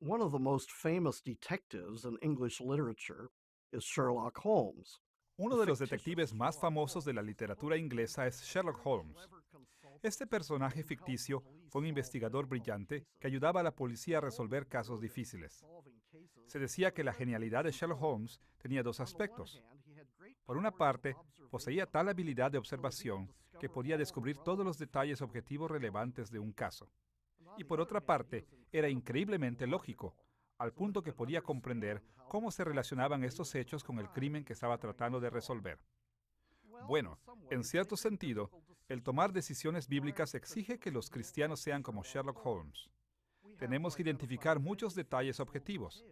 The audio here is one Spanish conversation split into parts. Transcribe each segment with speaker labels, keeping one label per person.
Speaker 1: One of the most famous detectives in English literature is Sherlock Holmes.
Speaker 2: Uno de los detectives más famosos de la literatura inglesa es Sherlock Holmes. Este personaje ficticio fue un investigador brillante que ayudaba a la policía a resolver casos difíciles. Se decía que la genialidad de Sherlock Holmes tenía dos aspectos. Por una parte, poseía tal habilidad de observación que podía descubrir todos los detalles objetivos relevantes de un caso. Y por otra parte, era increíblemente lógico, al punto que podía comprender cómo se relacionaban estos hechos con el crimen que estaba tratando de resolver. Bueno, en cierto sentido, el tomar decisiones bíblicas exige que los cristianos sean como Sherlock Holmes. Tenemos que identificar muchos detalles objetivos.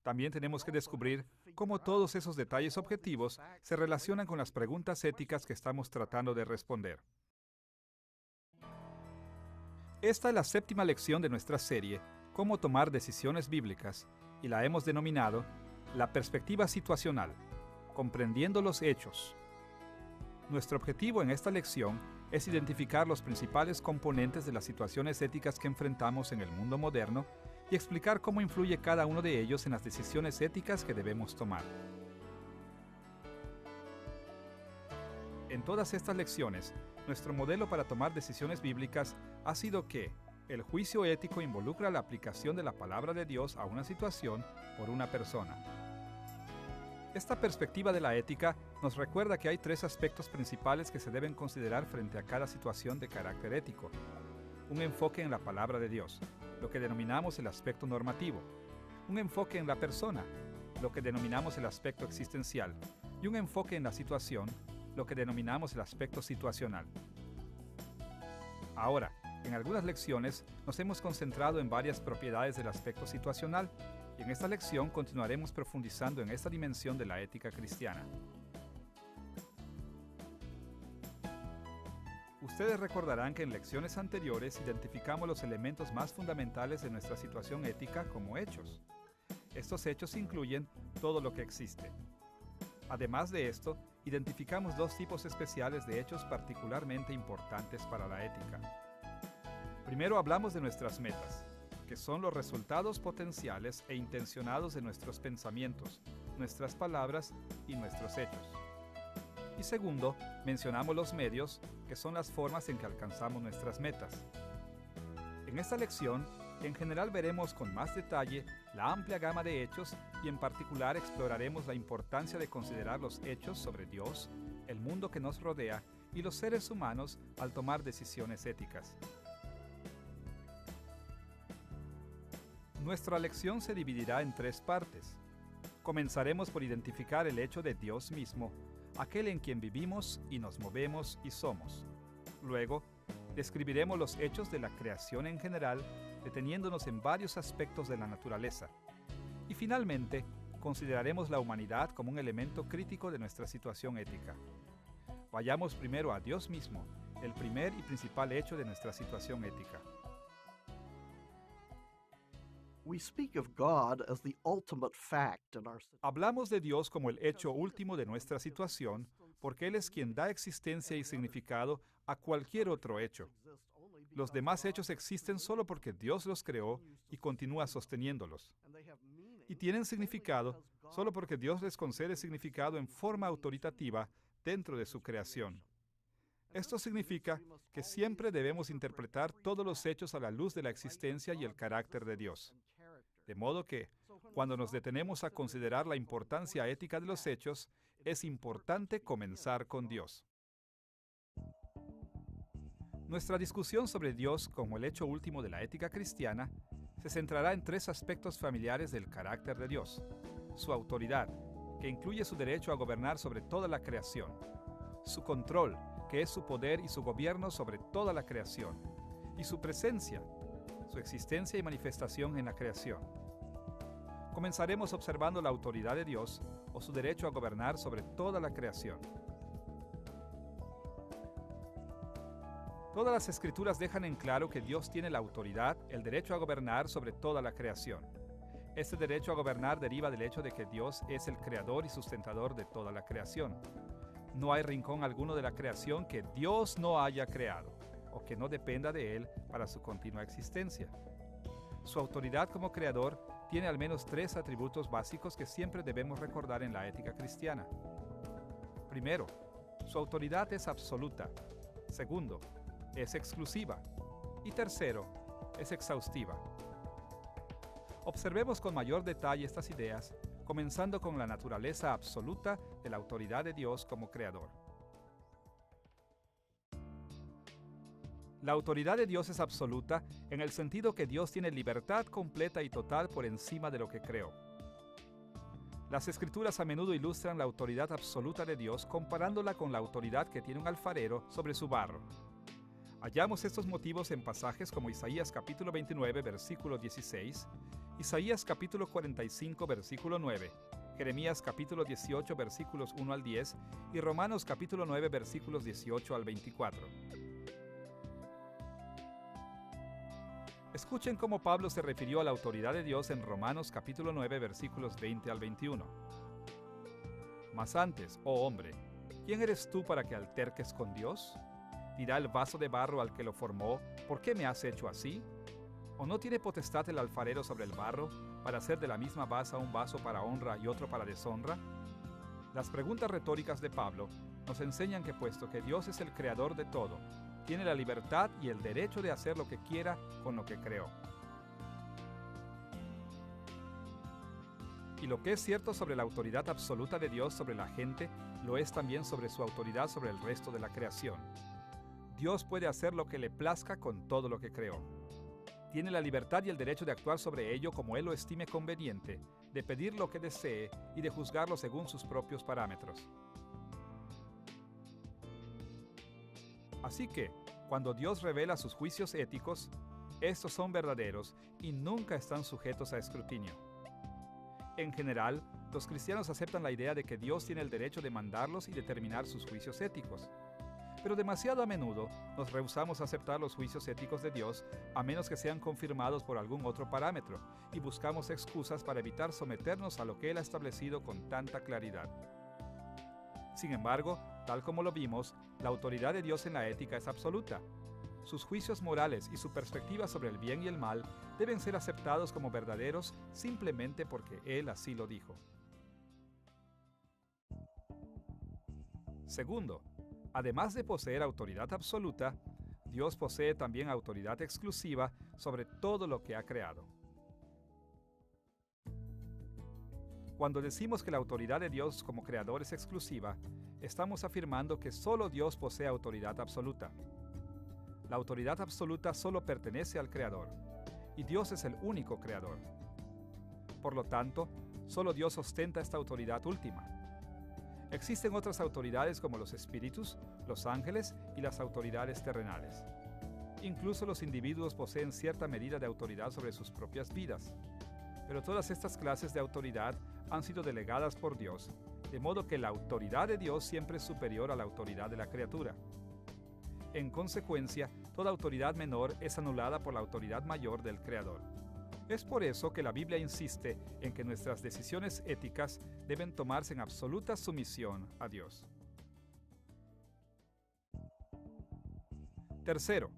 Speaker 2: También tenemos que descubrir cómo todos esos detalles objetivos se relacionan con las preguntas éticas que estamos tratando de responder. Esta es la séptima lección de nuestra serie, Cómo tomar decisiones bíblicas, y la hemos denominado La perspectiva situacional, comprendiendo los hechos. Nuestro objetivo en esta lección es identificar los principales componentes de las situaciones éticas que enfrentamos en el mundo moderno y explicar cómo influye cada uno de ellos en las decisiones éticas que debemos tomar. En todas estas lecciones, nuestro modelo para tomar decisiones bíblicas ha sido que el juicio ético involucra la aplicación de la palabra de Dios a una situación por una persona. Esta perspectiva de la ética nos recuerda que hay tres aspectos principales que se deben considerar frente a cada situación de carácter ético. Un enfoque en la palabra de Dios, lo que denominamos el aspecto normativo. Un enfoque en la persona, lo que denominamos el aspecto existencial. Y un enfoque en la situación, lo que denominamos el aspecto situacional. Ahora, en algunas lecciones nos hemos concentrado en varias propiedades del aspecto situacional y en esta lección continuaremos profundizando en esta dimensión de la ética cristiana. Ustedes recordarán que en lecciones anteriores identificamos los elementos más fundamentales de nuestra situación ética como hechos. Estos hechos incluyen todo lo que existe. Además de esto, identificamos dos tipos especiales de hechos particularmente importantes para la ética. Primero hablamos de nuestras metas, que son los resultados potenciales e intencionados de nuestros pensamientos, nuestras palabras y nuestros hechos. Y segundo, mencionamos los medios, que son las formas en que alcanzamos nuestras metas. En esta lección, en general veremos con más detalle la amplia gama de hechos y en particular exploraremos la importancia de considerar los hechos sobre Dios, el mundo que nos rodea y los seres humanos al tomar decisiones éticas. Nuestra lección se dividirá en tres partes. Comenzaremos por identificar el hecho de Dios mismo, aquel en quien vivimos y nos movemos y somos. Luego, describiremos los hechos de la creación en general, deteniéndonos en varios aspectos de la naturaleza. Y finalmente, consideraremos la humanidad como un elemento crítico de nuestra situación ética. Vayamos primero a Dios mismo, el primer y principal hecho de nuestra situación ética.
Speaker 1: We speak of God as the ultimate fact in our
Speaker 2: Hablamos de Dios como el hecho último de nuestra situación, porque Él es quien da existencia y significado a cualquier otro hecho. Los demás hechos existen solo porque Dios los creó y continúa sosteniéndolos. Y tienen significado solo porque Dios les concede significado en forma autoritativa dentro de su creación. Esto significa que siempre debemos interpretar todos los hechos a la luz de la existencia y el carácter de Dios. De modo que, cuando nos detenemos a considerar la importancia ética de los hechos, es importante comenzar con Dios. Nuestra discusión sobre Dios como el hecho último de la ética cristiana se centrará en tres aspectos familiares del carácter de Dios: su autoridad, que incluye su derecho a gobernar sobre toda la creación; su control, que es su poder y su gobierno sobre toda la creación; y su presencia, su existencia y manifestación en la creación. Comenzaremos observando la autoridad de Dios o su derecho a gobernar sobre toda la creación. Todas las Escrituras dejan en claro que Dios tiene la autoridad, el derecho a gobernar sobre toda la creación. Este derecho a gobernar deriva del hecho de que Dios es el creador y sustentador de toda la creación. No hay rincón alguno de la creación que Dios no haya creado, o que no dependa de Él para su continua existencia. Su autoridad como creador tiene al menos 3 atributos básicos que siempre debemos recordar en la ética cristiana. Primero, su autoridad es absoluta. Segundo, es exclusiva. Y tercero, es exhaustiva. Observemos con mayor detalle estas ideas, comenzando con la naturaleza absoluta de la autoridad de Dios como creador. La autoridad de Dios es absoluta en el sentido que Dios tiene libertad completa y total por encima de lo que creó. Las Escrituras a menudo ilustran la autoridad absoluta de Dios comparándola con la autoridad que tiene un alfarero sobre su barro. Hallamos estos motivos en pasajes como Isaías capítulo 29, versículo 16, Isaías capítulo 45, versículo 9, Jeremías capítulo 18, versículos 1 al 10 y Romanos capítulo 9, versículos 18 al 24. Escuchen cómo Pablo se refirió a la autoridad de Dios en Romanos capítulo 9, versículos 20 al 21. Mas antes, oh hombre, ¿quién eres tú para que alterques con Dios? ¿Dirá el vaso de barro al que lo formó, ¿por qué me has hecho así? ¿O no tiene potestad el alfarero sobre el barro para hacer de la misma basa un vaso para honra y otro para deshonra? Las preguntas retóricas de Pablo nos enseñan que puesto que Dios es el creador de todo, tiene la libertad y el derecho de hacer lo que quiera con lo que creó. Y lo que es cierto sobre la autoridad absoluta de Dios sobre la gente, lo es también sobre su autoridad sobre el resto de la creación. Dios puede hacer lo que le plazca con todo lo que creó. Tiene la libertad y el derecho de actuar sobre ello como Él lo estime conveniente, de pedir lo que desee y de juzgarlo según sus propios parámetros. Así que, cuando Dios revela sus juicios éticos, estos son verdaderos y nunca están sujetos a escrutinio. En general, los cristianos aceptan la idea de que Dios tiene el derecho de mandarlos y determinar sus juicios éticos. Pero demasiado a menudo nos rehusamos a aceptar los juicios éticos de Dios a menos que sean confirmados por algún otro parámetro y buscamos excusas para evitar someternos a lo que Él ha establecido con tanta claridad. Sin embargo, tal como lo vimos, la autoridad de Dios en la ética es absoluta. Sus juicios morales y su perspectiva sobre el bien y el mal deben ser aceptados como verdaderos simplemente porque Él así lo dijo. Segundo, además de poseer autoridad absoluta, Dios posee también autoridad exclusiva sobre todo lo que ha creado. Cuando decimos que la autoridad de Dios como creador es exclusiva, estamos afirmando que solo Dios posee autoridad absoluta. La autoridad absoluta solo pertenece al Creador, y Dios es el único Creador. Por lo tanto, solo Dios ostenta esta autoridad última. Existen otras autoridades como los espíritus, los ángeles y las autoridades terrenales. Incluso los individuos poseen cierta medida de autoridad sobre sus propias vidas. Pero todas estas clases de autoridad han sido delegadas por Dios, de modo que la autoridad de Dios siempre es superior a la autoridad de la criatura. En consecuencia, toda autoridad menor es anulada por la autoridad mayor del Creador. Es por eso que la Biblia insiste en que nuestras decisiones éticas deben tomarse en absoluta sumisión a Dios. Tercero,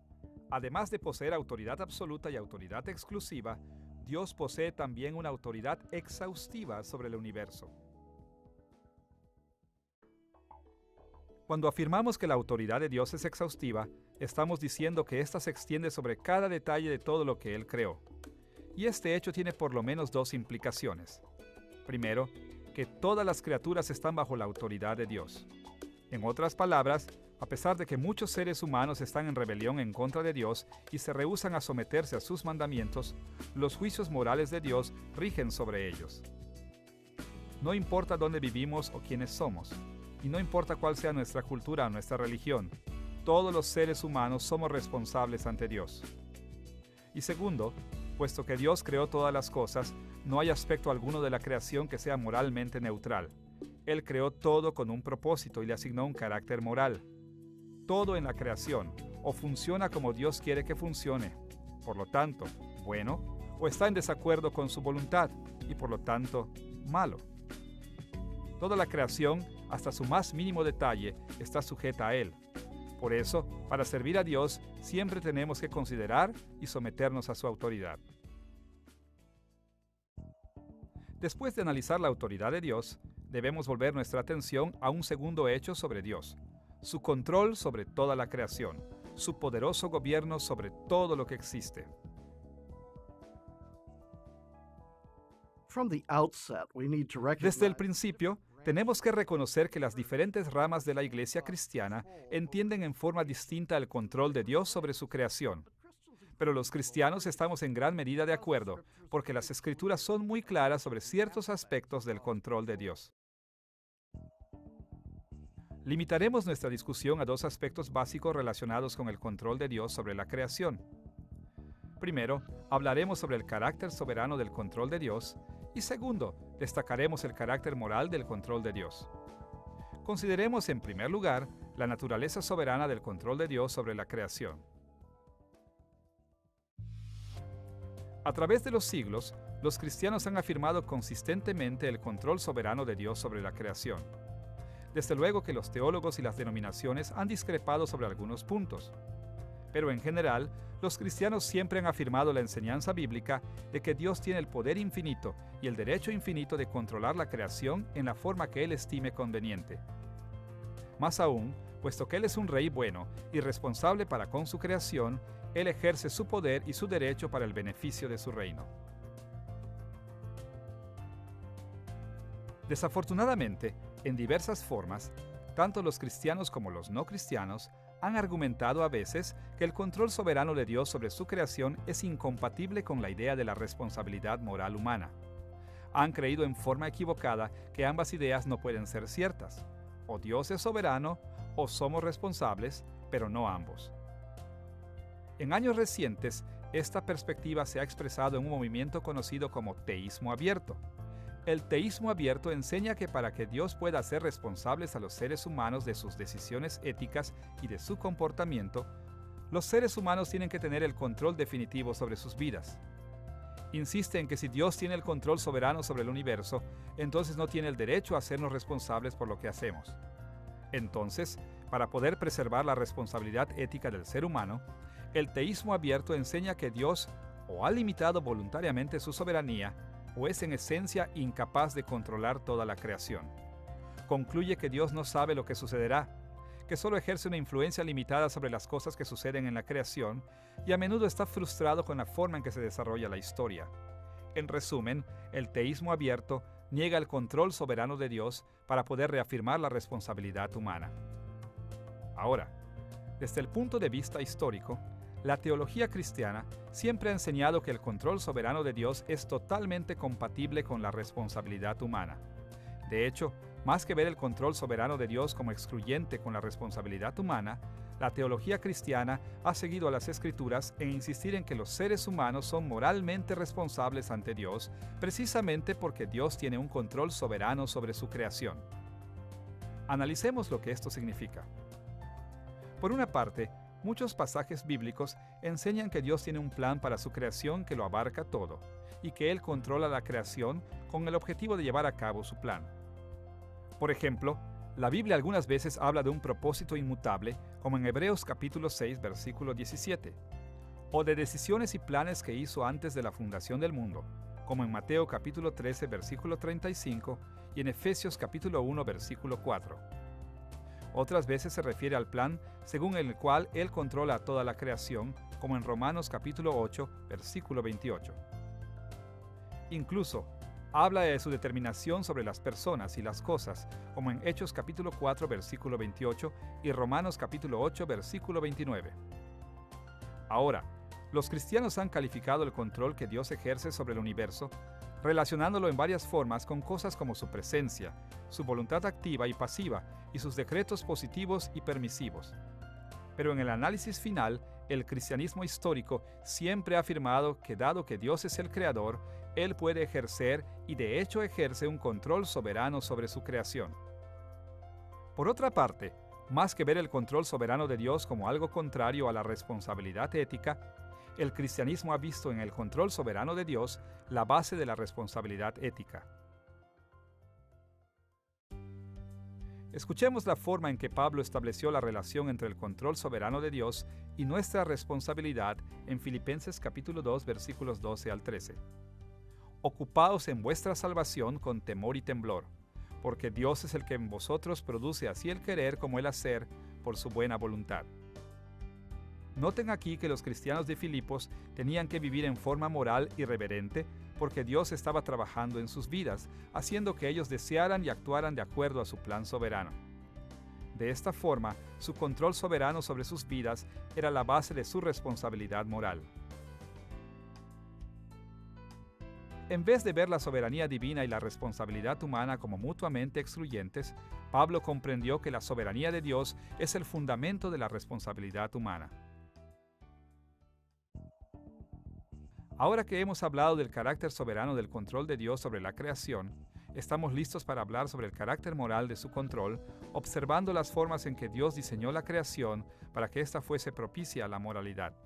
Speaker 2: además de poseer autoridad absoluta y autoridad exclusiva, Dios posee también una autoridad exhaustiva sobre el universo. Cuando afirmamos que la autoridad de Dios es exhaustiva, estamos diciendo que ésta se extiende sobre cada detalle de todo lo que Él creó. Y este hecho tiene por lo menos dos implicaciones. Primero, que todas las criaturas están bajo la autoridad de Dios. En otras palabras, a pesar de que muchos seres humanos están en rebelión en contra de Dios y se rehúsan a someterse a sus mandamientos, los juicios morales de Dios rigen sobre ellos. No importa dónde vivimos o quiénes somos, y no importa cuál sea nuestra cultura o nuestra religión, todos los seres humanos somos responsables ante Dios. Y segundo, puesto que Dios creó todas las cosas, no hay aspecto alguno de la creación que sea moralmente neutral. Él creó todo con un propósito y le asignó un carácter moral. Todo en la creación o funciona como Dios quiere que funcione, por lo tanto, bueno, o está en desacuerdo con su voluntad y por lo tanto, malo. Toda la creación, hasta su más mínimo detalle, está sujeta a Él. Por eso, para servir a Dios, siempre tenemos que considerar y someternos a su autoridad. Después de analizar la autoridad de Dios, debemos volver nuestra atención a un segundo hecho sobre Dios: su control sobre toda la creación, su poderoso gobierno sobre todo lo que existe. Desde el principio, tenemos que reconocer que las diferentes ramas de la Iglesia cristiana entienden en forma distinta el control de Dios sobre su creación. Pero los cristianos estamos en gran medida de acuerdo, porque las Escrituras son muy claras sobre ciertos aspectos del control de Dios. Limitaremos nuestra discusión a dos aspectos básicos relacionados con el control de Dios sobre la creación. Primero, hablaremos sobre el carácter soberano del control de Dios, y segundo, destacaremos el carácter moral del control de Dios. Consideremos en primer lugar la naturaleza soberana del control de Dios sobre la creación. A través de los siglos, los cristianos han afirmado consistentemente el control soberano de Dios sobre la creación. Desde luego que los teólogos y las denominaciones han discrepado sobre algunos puntos. Pero en general, los cristianos siempre han afirmado la enseñanza bíblica de que Dios tiene el poder infinito y el derecho infinito de controlar la creación en la forma que Él estime conveniente. Más aún, puesto que Él es un rey bueno y responsable para con su creación, Él ejerce su poder y su derecho para el beneficio de su reino. Desafortunadamente, en diversas formas, tanto los cristianos como los no cristianos han argumentado a veces que el control soberano de Dios sobre su creación es incompatible con la idea de la responsabilidad moral humana. Han creído en forma equivocada que ambas ideas no pueden ser ciertas. O Dios es soberano, o somos responsables, pero no ambos. En años recientes, esta perspectiva se ha expresado en un movimiento conocido como teísmo abierto. El teísmo abierto enseña que para que Dios pueda hacer responsables a los seres humanos de sus decisiones éticas y de su comportamiento, los seres humanos tienen que tener el control definitivo sobre sus vidas. Insiste en que si Dios tiene el control soberano sobre el universo, entonces no tiene el derecho a hacernos responsables por lo que hacemos. Entonces, para poder preservar la responsabilidad ética del ser humano, el teísmo abierto enseña que Dios o ha limitado voluntariamente su soberanía, o es en esencia incapaz de controlar toda la creación. Concluye que Dios no sabe lo que sucederá, que solo ejerce una influencia limitada sobre las cosas que suceden en la creación y a menudo está frustrado con la forma en que se desarrolla la historia. En resumen, el teísmo abierto niega el control soberano de Dios para poder reafirmar la responsabilidad humana. Ahora, desde el punto de vista histórico, la teología cristiana siempre ha enseñado que el control soberano de Dios es totalmente compatible con la responsabilidad humana. De hecho, más que ver el control soberano de Dios como excluyente con la responsabilidad humana, la teología cristiana ha seguido a las Escrituras en insistir en que los seres humanos son moralmente responsables ante Dios, precisamente porque Dios tiene un control soberano sobre su creación. Analicemos lo que esto significa. Por una parte, muchos pasajes bíblicos enseñan que Dios tiene un plan para su creación que lo abarca todo, y que Él controla la creación con el objetivo de llevar a cabo su plan. Por ejemplo, la Biblia algunas veces habla de un propósito inmutable, como en Hebreos capítulo 6, versículo 17, o de decisiones y planes que hizo antes de la fundación del mundo, como en Mateo capítulo 13, versículo 35, y en Efesios capítulo 1, versículo 4. Otras veces se refiere al plan según el cual Él controla toda la creación, como en Romanos capítulo 8, versículo 28. Incluso, habla de su determinación sobre las personas y las cosas, como en Hechos capítulo 4, versículo 28 y Romanos capítulo 8, versículo 29. Ahora, los cristianos han calificado el control que Dios ejerce sobre el universo, relacionándolo en varias formas con cosas como su presencia, su voluntad activa y pasiva y sus decretos positivos y permisivos. Pero en el análisis final, el cristianismo histórico siempre ha afirmado que dado que Dios es el creador, Él puede ejercer y de hecho ejerce un control soberano sobre su creación. Por otra parte, más que ver el control soberano de Dios como algo contrario a la responsabilidad ética, el cristianismo ha visto en el control soberano de Dios la base de la responsabilidad ética. Escuchemos la forma en que Pablo estableció la relación entre el control soberano de Dios y nuestra responsabilidad en Filipenses capítulo 2, versículos 12 al 13. ocupaos en vuestra salvación con temor y temblor, porque Dios es el que en vosotros produce así el querer como el hacer por su buena voluntad. Noten aquí que los cristianos de Filipos tenían que vivir en forma moral y reverente porque Dios estaba trabajando en sus vidas, haciendo que ellos desearan y actuaran de acuerdo a su plan soberano. De esta forma, su control soberano sobre sus vidas era la base de su responsabilidad moral. En vez de ver la soberanía divina y la responsabilidad humana como mutuamente excluyentes, Pablo comprendió que la soberanía de Dios es el fundamento de la responsabilidad humana. Ahora que hemos hablado del carácter soberano del control de Dios sobre la creación, estamos listos para hablar sobre el carácter moral de su control, observando las formas en que Dios diseñó la creación para que ésta fuese propicia a la moralidad.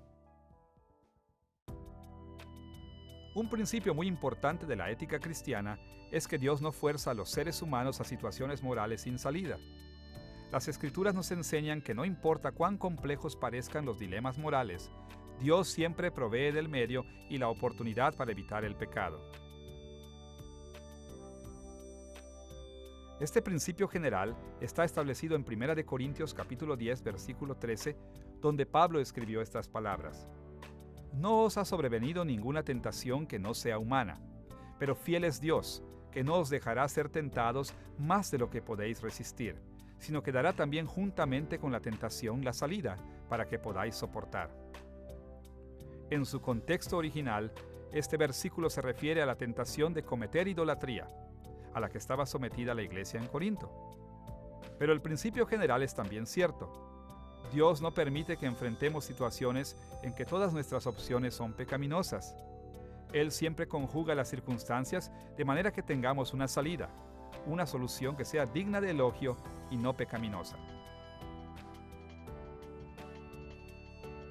Speaker 2: Un principio muy importante de la ética cristiana es que Dios no fuerza a los seres humanos a situaciones morales sin salida. Las Escrituras nos enseñan que no importa cuán complejos parezcan los dilemas morales, Dios siempre provee del medio y la oportunidad para evitar el pecado. Este principio general está establecido en 1 Corintios capítulo 10, versículo 13, donde Pablo escribió estas palabras: No os ha sobrevenido ninguna tentación que no sea humana, pero fiel es Dios, que no os dejará ser tentados más de lo que podéis resistir, sino que dará también juntamente con la tentación la salida, para que podáis soportar. En su contexto original, este versículo se refiere a la tentación de cometer idolatría, a la que estaba sometida la iglesia en Corinto. Pero el principio general es también cierto. Dios no permite que enfrentemos situaciones en que todas nuestras opciones son pecaminosas. Él siempre conjuga las circunstancias de manera que tengamos una salida, una solución que sea digna de elogio y no pecaminosa.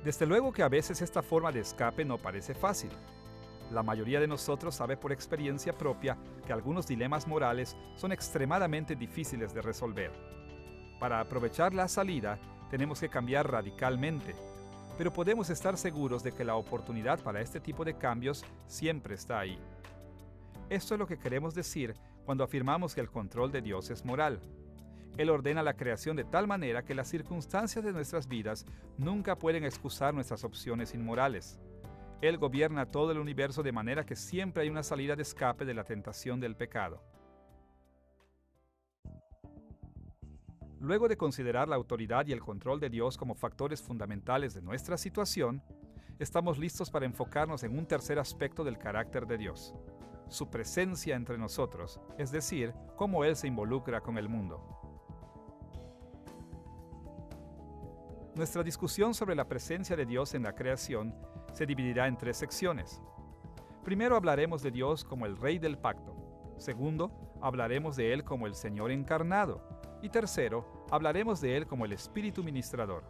Speaker 2: Desde luego que a veces esta forma de escape no parece fácil. La mayoría de nosotros sabe por experiencia propia que algunos dilemas morales son extremadamente difíciles de resolver. Para aprovechar la salida, tenemos que cambiar radicalmente, pero podemos estar seguros de que la oportunidad para este tipo de cambios siempre está ahí. Esto es lo que queremos decir cuando afirmamos que el control de Dios es moral. Él ordena la creación de tal manera que las circunstancias de nuestras vidas nunca pueden excusar nuestras opciones inmorales. Él gobierna todo el universo de manera que siempre hay una salida de escape de la tentación del pecado. Luego de considerar la autoridad y el control de Dios como factores fundamentales de nuestra situación, estamos listos para enfocarnos en un tercer aspecto del carácter de Dios: su presencia entre nosotros, es decir, cómo Él se involucra con el mundo. Nuestra discusión sobre la presencia de Dios en la creación se dividirá en 3 secciones. Primero hablaremos de Dios como el Rey del Pacto. Segundo, hablaremos de Él como el Señor encarnado. Y tercero, hablaremos de Él como el Espíritu ministrador.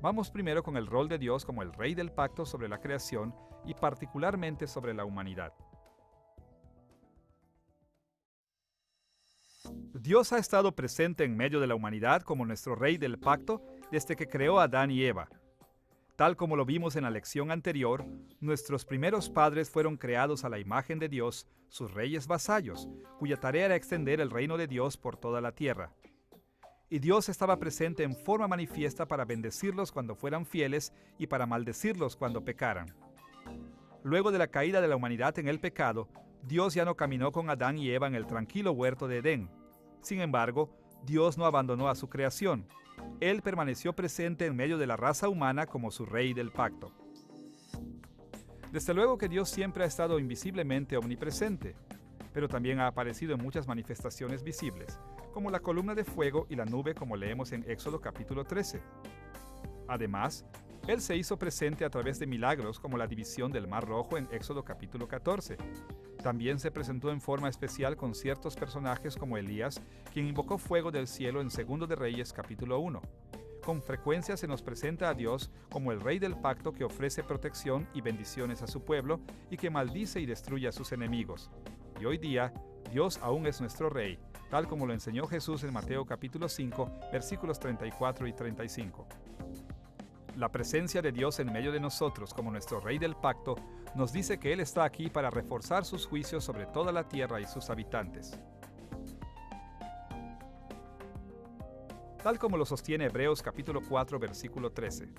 Speaker 2: Vamos primero con el rol de Dios como el Rey del Pacto sobre la creación y particularmente sobre la humanidad. Dios ha estado presente en medio de la humanidad como nuestro Rey del Pacto desde que creó a Adán y Eva. Tal como lo vimos en la lección anterior, nuestros primeros padres fueron creados a la imagen de Dios, sus reyes vasallos, cuya tarea era extender el reino de Dios por toda la tierra. Y Dios estaba presente en forma manifiesta para bendecirlos cuando fueran fieles y para maldecirlos cuando pecaran. Luego de la caída de la humanidad en el pecado, Dios ya no caminó con Adán y Eva en el tranquilo huerto de Edén. Sin embargo, Dios no abandonó a su creación. Él permaneció presente en medio de la raza humana como su Rey del Pacto. Desde luego que Dios siempre ha estado invisiblemente omnipresente, pero también ha aparecido en muchas manifestaciones visibles, como la columna de fuego y la nube, como leemos en Éxodo capítulo 13. Además, Él se hizo presente a través de milagros como la división del Mar Rojo en Éxodo capítulo 14. También se presentó en forma especial con ciertos personajes como Elías, quien invocó fuego del cielo en 2 de Reyes capítulo 1. Con frecuencia se nos presenta a Dios como el Rey del Pacto que ofrece protección y bendiciones a su pueblo y que maldice y destruye a sus enemigos. Y hoy día, Dios aún es nuestro Rey, tal como lo enseñó Jesús en Mateo capítulo 5, versículos 34 y 35. La presencia de Dios en medio de nosotros como nuestro Rey del Pacto nos dice que Él está aquí para reforzar sus juicios sobre toda la tierra y sus habitantes. Tal como lo sostiene Hebreos capítulo 4, versículo 13.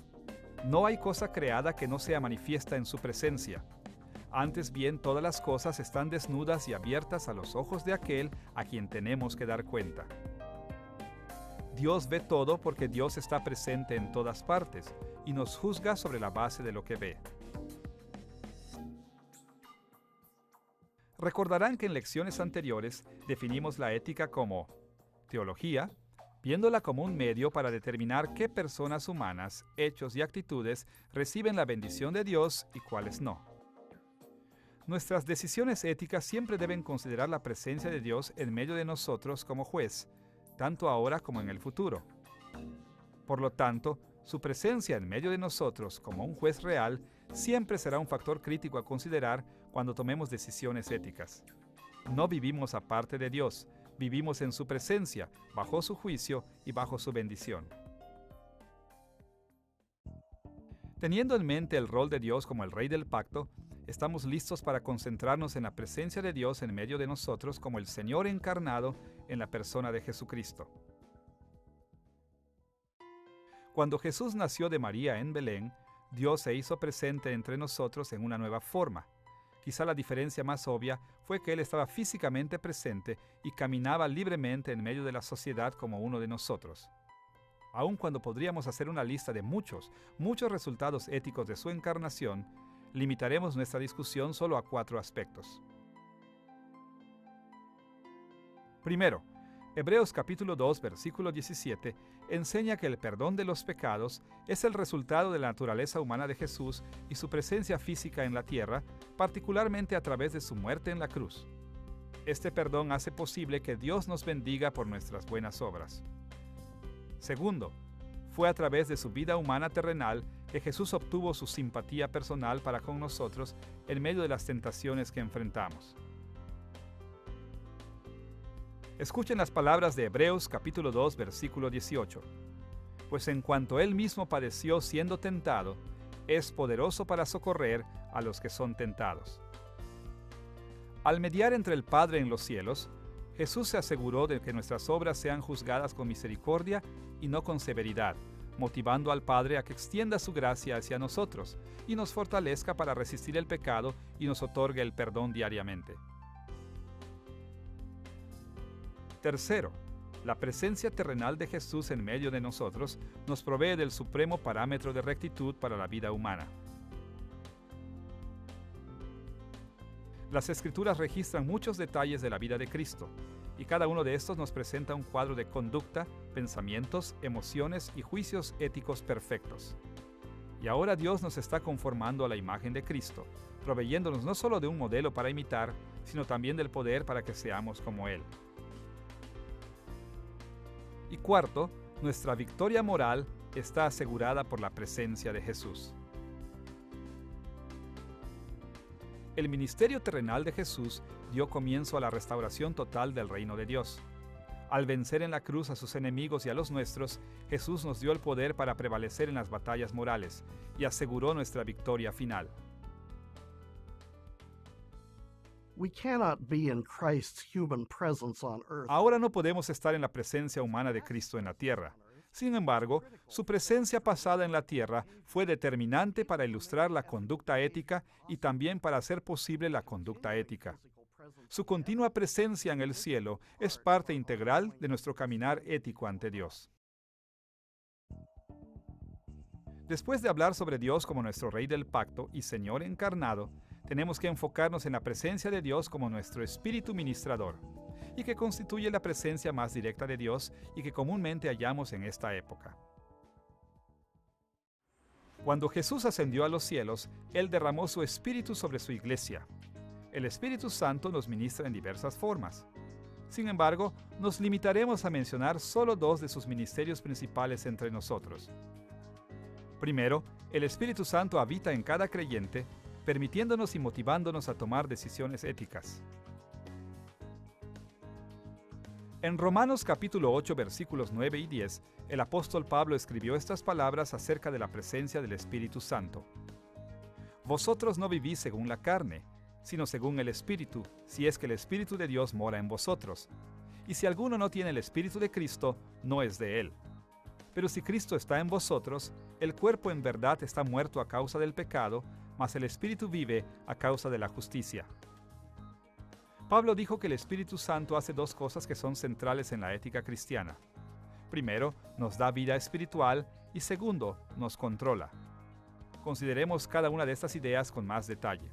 Speaker 2: No hay cosa creada que no sea manifiesta en su presencia. Antes bien, todas las cosas están desnudas y abiertas a los ojos de aquel a quien tenemos que dar cuenta. Dios ve todo porque Dios está presente en todas partes y nos juzga sobre la base de lo que ve. Recordarán que en lecciones anteriores definimos la ética como teología, viéndola como un medio para determinar qué personas humanas, hechos y actitudes reciben la bendición de Dios y cuáles no. Nuestras decisiones éticas siempre deben considerar la presencia de Dios en medio de nosotros como juez, tanto ahora como en el futuro. Por lo tanto, su presencia en medio de nosotros como un juez real siempre será un factor crítico a considerar cuando tomemos decisiones éticas. No vivimos aparte de Dios, vivimos en su presencia, bajo su juicio y bajo su bendición. Teniendo en mente el rol de Dios como el Rey del Pacto, estamos listos para concentrarnos en la presencia de Dios en medio de nosotros como el Señor encarnado en la persona de Jesucristo. Cuando Jesús nació de María en Belén, Dios se hizo presente entre nosotros en una nueva forma. Quizá la diferencia más obvia fue que Él estaba físicamente presente y caminaba libremente en medio de la sociedad como uno de nosotros. Aun cuando podríamos hacer una lista de muchos resultados éticos de su encarnación, limitaremos nuestra discusión solo a 4 aspectos. Primero, Hebreos capítulo 2, versículo 17, enseña que el perdón de los pecados es el resultado de la naturaleza humana de Jesús y su presencia física en la tierra, particularmente a través de su muerte en la cruz. Este perdón hace posible que Dios nos bendiga por nuestras buenas obras. Segundo, fue a través de su vida humana terrenal que Jesús obtuvo su simpatía personal para con nosotros en medio de las tentaciones que enfrentamos. Escuchen las palabras de Hebreos capítulo 2, versículo 18. Pues en cuanto Él mismo padeció siendo tentado, es poderoso para socorrer a los que son tentados. Al mediar entre el Padre en los cielos, Jesús se aseguró de que nuestras obras sean juzgadas con misericordia y no con severidad, motivando al Padre a que extienda su gracia hacia nosotros y nos fortalezca para resistir el pecado y nos otorgue el perdón diariamente. Tercero, la presencia terrenal de Jesús en medio de nosotros nos provee del supremo parámetro de rectitud para la vida humana. Las Escrituras registran muchos detalles de la vida de Cristo, y cada uno de estos nos presenta un cuadro de conducta, pensamientos, emociones y juicios éticos perfectos. Y ahora Dios nos está conformando a la imagen de Cristo, proveyéndonos no solo de un modelo para imitar, sino también del poder para que seamos como Él. Y cuarto, nuestra victoria moral está asegurada por la presencia de Jesús. El ministerio terrenal de Jesús dio comienzo a la restauración total del reino de Dios. Al vencer en la cruz a sus enemigos y a los nuestros, Jesús nos dio el poder para prevalecer en las batallas morales y aseguró nuestra victoria final. Ahora no podemos estar en la presencia humana de Cristo en la tierra. Sin embargo, su presencia pasada en la tierra fue determinante para ilustrar la conducta ética y también para hacer posible la conducta ética. Su continua presencia en el cielo es parte integral de nuestro caminar ético ante Dios. Después de hablar sobre Dios como nuestro Rey del Pacto y Señor encarnado, tenemos que enfocarnos en la presencia de Dios como nuestro Espíritu ministrador, y que constituye la presencia más directa de Dios y que comúnmente hallamos en esta época. Cuando Jesús ascendió a los cielos, Él derramó su Espíritu sobre su iglesia. El Espíritu Santo nos ministra en diversas formas. Sin embargo, nos limitaremos a mencionar solo 2 de sus ministerios principales entre nosotros. Primero, el Espíritu Santo habita en cada creyente, permitiéndonos y motivándonos a tomar decisiones éticas. En Romanos capítulo 8, versículos 9 y 10, el apóstol Pablo escribió estas palabras acerca de la presencia del Espíritu Santo. Vosotros no vivís según la carne, sino según el Espíritu, si es que el Espíritu de Dios mora en vosotros. Y si alguno no tiene el Espíritu de Cristo, no es de él. Pero si Cristo está en vosotros, el cuerpo en verdad está muerto a causa del pecado, mas el Espíritu vive a causa de la justicia. Pablo dijo que el Espíritu Santo hace dos cosas que son centrales en la ética cristiana. Primero, nos da vida espiritual y segundo, nos controla. Consideremos cada una de estas ideas con más detalle.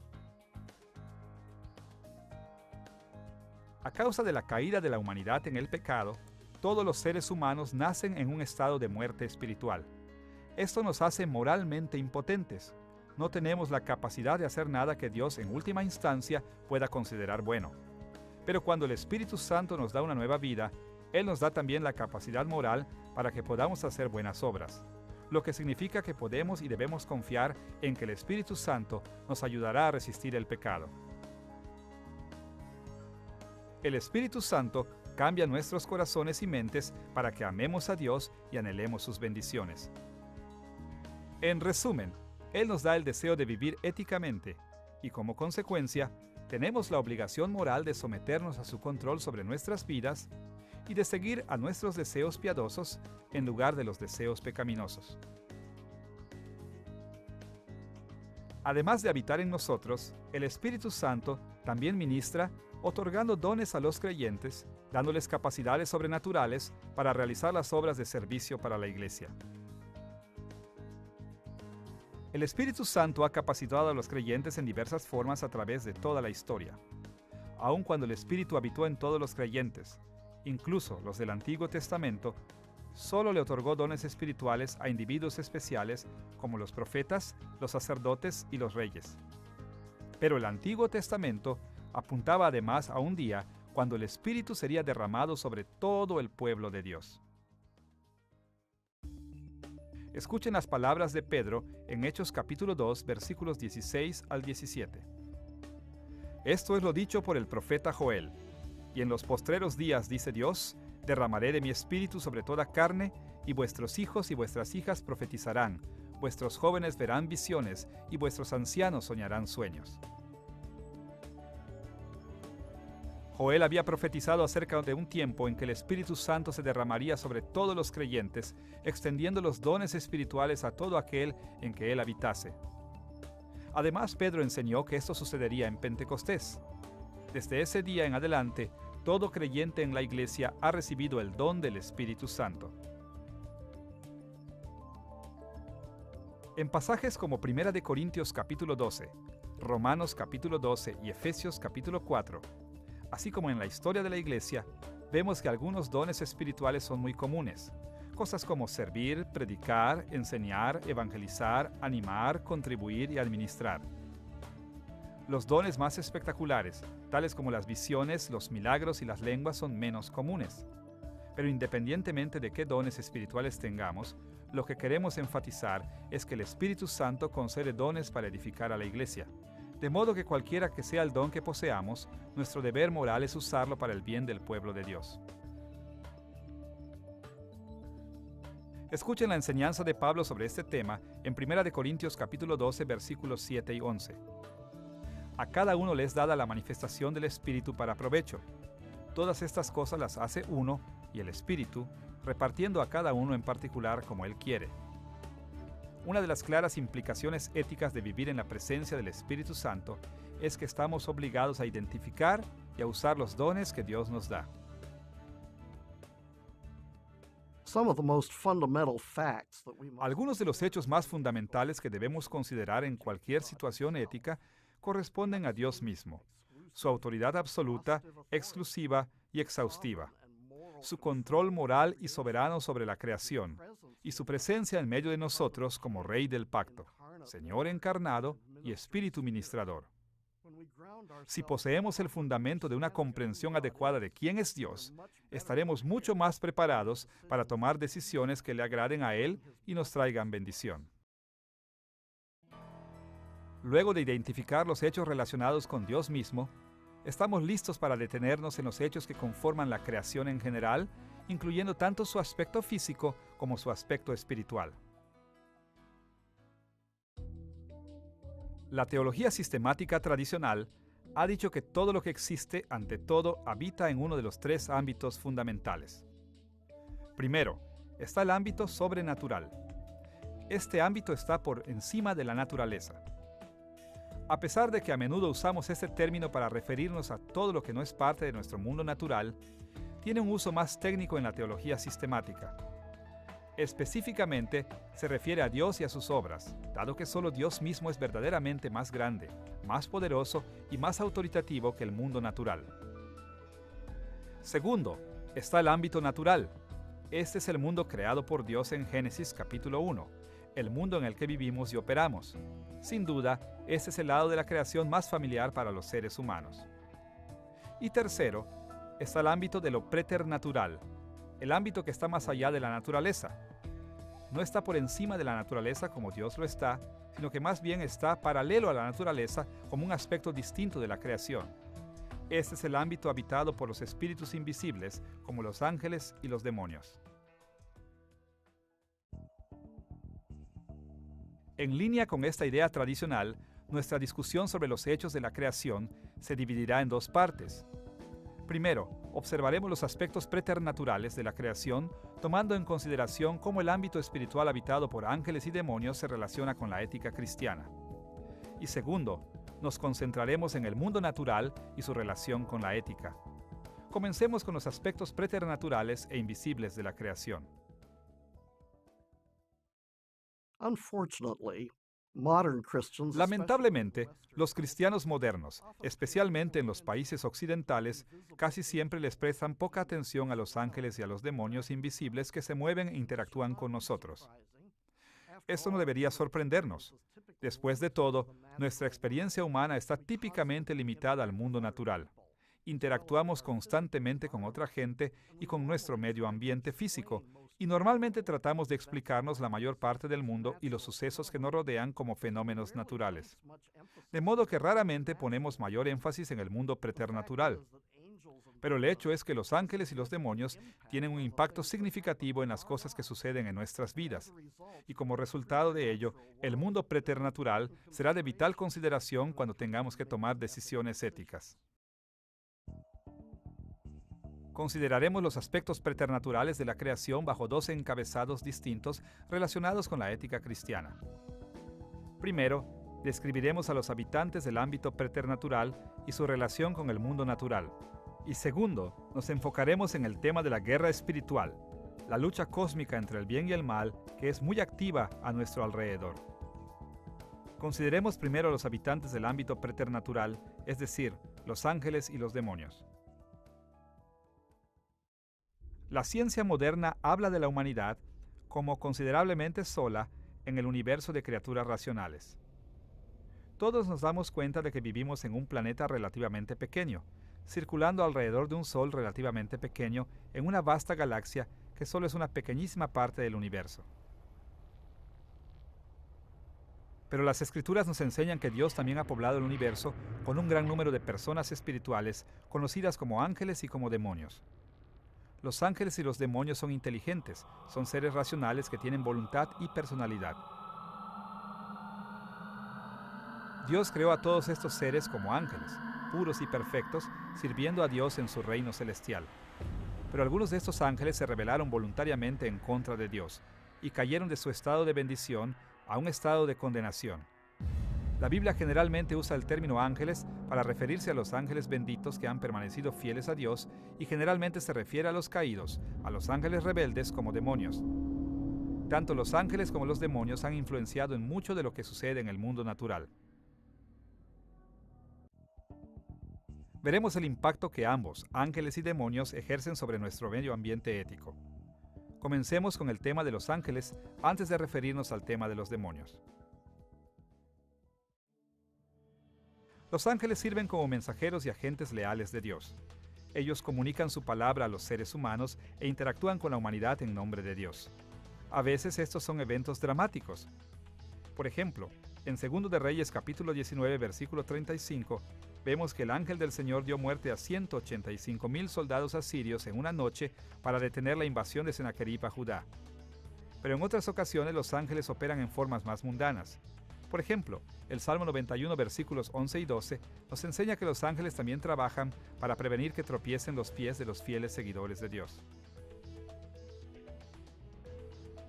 Speaker 2: A causa de la caída de la humanidad en el pecado, todos los seres humanos nacen en un estado de muerte espiritual. Esto nos hace moralmente impotentes. No tenemos la capacidad de hacer nada que Dios en última instancia pueda considerar bueno. Pero cuando el Espíritu Santo nos da una nueva vida, Él nos da también la capacidad moral para que podamos hacer buenas obras, lo que significa que podemos y debemos confiar en que el Espíritu Santo nos ayudará a resistir el pecado. El Espíritu Santo cambia nuestros corazones y mentes para que amemos a Dios y anhelemos sus bendiciones. En resumen, Él nos da el deseo de vivir éticamente y como consecuencia, tenemos la obligación moral de someternos a su control sobre nuestras vidas y de seguir a nuestros deseos piadosos en lugar de los deseos pecaminosos. Además de habitar en nosotros, el Espíritu Santo también ministra otorgando dones a los creyentes, dándoles capacidades sobrenaturales para realizar las obras de servicio para la iglesia. El Espíritu Santo ha capacitado a los creyentes en diversas formas a través de toda la historia. Aun cuando el Espíritu habitó en todos los creyentes, incluso los del Antiguo Testamento, solo le otorgó dones espirituales a individuos especiales como los profetas, los sacerdotes y los reyes. Pero el Antiguo Testamento apuntaba además a un día cuando el Espíritu sería derramado sobre todo el pueblo de Dios. Escuchen las palabras de Pedro en Hechos capítulo 2, versículos 16 al 17. Esto es lo dicho por el profeta Joel. Y en los postreros días, dice Dios, derramaré de mi espíritu sobre toda carne, y vuestros hijos y vuestras hijas profetizarán, vuestros jóvenes verán visiones, y vuestros ancianos soñarán sueños. Joel había profetizado acerca de un tiempo en que el Espíritu Santo se derramaría sobre todos los creyentes, extendiendo los dones espirituales a todo aquel en que él habitase. Además, Pedro enseñó que esto sucedería en Pentecostés. Desde ese día en adelante, todo creyente en la iglesia ha recibido el don del Espíritu Santo. En pasajes como 1 de Corintios capítulo 12, Romanos capítulo 12 y Efesios capítulo 4, así como en la historia de la iglesia, vemos que algunos dones espirituales son muy comunes. Cosas como servir, predicar, enseñar, evangelizar, animar, contribuir y administrar. Los dones más espectaculares, tales como las visiones, los milagros y las lenguas, son menos comunes. Pero independientemente de qué dones espirituales tengamos, lo que queremos enfatizar es que el Espíritu Santo concede dones para edificar a la iglesia. De modo que cualquiera que sea el don que poseamos, nuestro deber moral es usarlo para el bien del pueblo de Dios. Escuchen la enseñanza de Pablo sobre este tema en 1 de Corintios capítulo 12, versículos 7 y 11. A cada uno le es dada la manifestación del Espíritu para provecho. Todas estas cosas las hace uno y el Espíritu, repartiendo a cada uno en particular como Él quiere. Una de las claras implicaciones éticas de vivir en la presencia del Espíritu Santo es que estamos obligados a identificar y a usar los dones que Dios nos da. Algunos de los hechos más fundamentales que debemos considerar en cualquier situación ética corresponden a Dios mismo, su autoridad absoluta, exclusiva y exhaustiva, su control moral y soberano sobre la creación, y su presencia en medio de nosotros como Rey del pacto, Señor encarnado y Espíritu ministrador. Si poseemos el fundamento de una comprensión adecuada de quién es Dios, estaremos mucho más preparados para tomar decisiones que le agraden a Él y nos traigan bendición. Luego de identificar los hechos relacionados con Dios mismo, estamos listos para detenernos en los hechos que conforman la creación en general, incluyendo tanto su aspecto físico como su aspecto espiritual. La teología sistemática tradicional ha dicho que todo lo que existe, ante todo, habita en uno de los tres ámbitos fundamentales. Primero, está el ámbito sobrenatural. Este ámbito está por encima de la naturaleza. A pesar de que a menudo usamos este término para referirnos a todo lo que no es parte de nuestro mundo natural, tiene un uso más técnico en la teología sistemática. Específicamente, se refiere a Dios y a sus obras, dado que solo Dios mismo es verdaderamente más grande, más poderoso y más autoritativo que el mundo natural. Segundo, está el ámbito natural. Este es el mundo creado por Dios en Génesis capítulo 1, el mundo en el que vivimos y operamos. Sin duda, este es el lado de la creación más familiar para los seres humanos. Y tercero, está el ámbito de lo preternatural, el ámbito que está más allá de la naturaleza. No está por encima de la naturaleza como Dios lo está, sino que más bien está paralelo a la naturaleza como un aspecto distinto de la creación. Este es el ámbito habitado por los espíritus invisibles, como los ángeles y los demonios. En línea con esta idea tradicional, nuestra discusión sobre los hechos de la creación se dividirá en dos partes. Primero, observaremos los aspectos preternaturales de la creación, tomando en consideración cómo el ámbito espiritual habitado por ángeles y demonios se relaciona con la ética cristiana. Y segundo, nos concentraremos en el mundo natural y su relación con la ética. Comencemos con los aspectos preternaturales e invisibles de la creación. Lamentablemente, los cristianos modernos, especialmente en los países occidentales, casi siempre les prestan poca atención a los ángeles y a los demonios invisibles que se mueven e interactúan con nosotros. Esto no debería sorprendernos. Después de todo, nuestra experiencia humana está típicamente limitada al mundo natural. Interactuamos constantemente con otra gente y con nuestro medio ambiente físico, y normalmente tratamos de explicarnos la mayor parte del mundo y los sucesos que nos rodean como fenómenos naturales. De modo que raramente ponemos mayor énfasis en el mundo preternatural. Pero el hecho es que los ángeles y los demonios tienen un impacto significativo en las cosas que suceden en nuestras vidas. Y como resultado de ello, el mundo preternatural será de vital consideración cuando tengamos que tomar decisiones éticas. Consideraremos los aspectos preternaturales de la creación bajo dos encabezados distintos relacionados con la ética cristiana. Primero, describiremos a los habitantes del ámbito preternatural y su relación con el mundo natural. Y segundo, nos enfocaremos en el tema de la guerra espiritual, la lucha cósmica entre el bien y el mal, que es muy activa a nuestro alrededor. Consideremos primero a los habitantes del ámbito preternatural, es decir, los ángeles y los demonios. La ciencia moderna habla de la humanidad como considerablemente sola en el universo de criaturas racionales. Todos nos damos cuenta de que vivimos en un planeta relativamente pequeño, circulando alrededor de un sol relativamente pequeño en una vasta galaxia que solo es una pequeñísima parte del universo. Pero las Escrituras nos enseñan que Dios también ha poblado el universo con un gran número de personas espirituales, conocidas como ángeles y como demonios. Los ángeles y los demonios son inteligentes, son seres racionales que tienen voluntad y personalidad. Dios creó a todos estos seres como ángeles, puros y perfectos, sirviendo a Dios en su reino celestial. Pero algunos de estos ángeles se rebelaron voluntariamente en contra de Dios y cayeron de su estado de bendición a un estado de condenación. La Biblia generalmente usa el término ángeles para referirse a los ángeles benditos que han permanecido fieles a Dios y generalmente se refiere a los caídos, a los ángeles rebeldes como demonios. Tanto los ángeles como los demonios han influenciado en mucho de lo que sucede en el mundo natural. Veremos el impacto que ambos, ángeles y demonios, ejercen sobre nuestro medio ambiente ético. Comencemos con el tema de los ángeles antes de referirnos al tema de los demonios. Los ángeles sirven como mensajeros y agentes leales de Dios. Ellos comunican su palabra a los seres humanos e interactúan con la humanidad en nombre de Dios. A veces estos son eventos dramáticos. Por ejemplo, en 2 de Reyes capítulo 19, versículo 35, vemos que el ángel del Señor dio muerte a 185,000 soldados asirios en una noche para detener la invasión de Sennacherib a Judá. Pero en otras ocasiones los ángeles operan en formas más mundanas. Por ejemplo, el Salmo 91, versículos 11 y 12, nos enseña que los ángeles también trabajan para prevenir que tropiecen los pies de los fieles seguidores de Dios.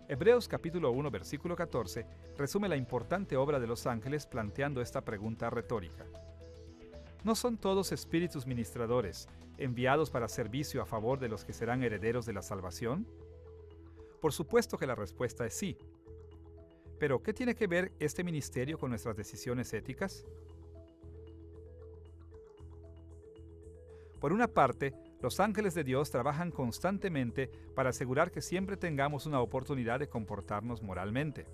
Speaker 2: Hebreos capítulo 1, versículo 14, resume la importante obra de los ángeles planteando esta pregunta retórica. ¿No son todos espíritus ministradores, enviados para servicio a favor de los que serán herederos de la salvación? Por supuesto que la respuesta es sí. Pero, ¿qué tiene que ver este ministerio con nuestras decisiones éticas? Por una parte, los ángeles de Dios trabajan constantemente para asegurar que siempre tengamos una oportunidad de comportarnos moralmente.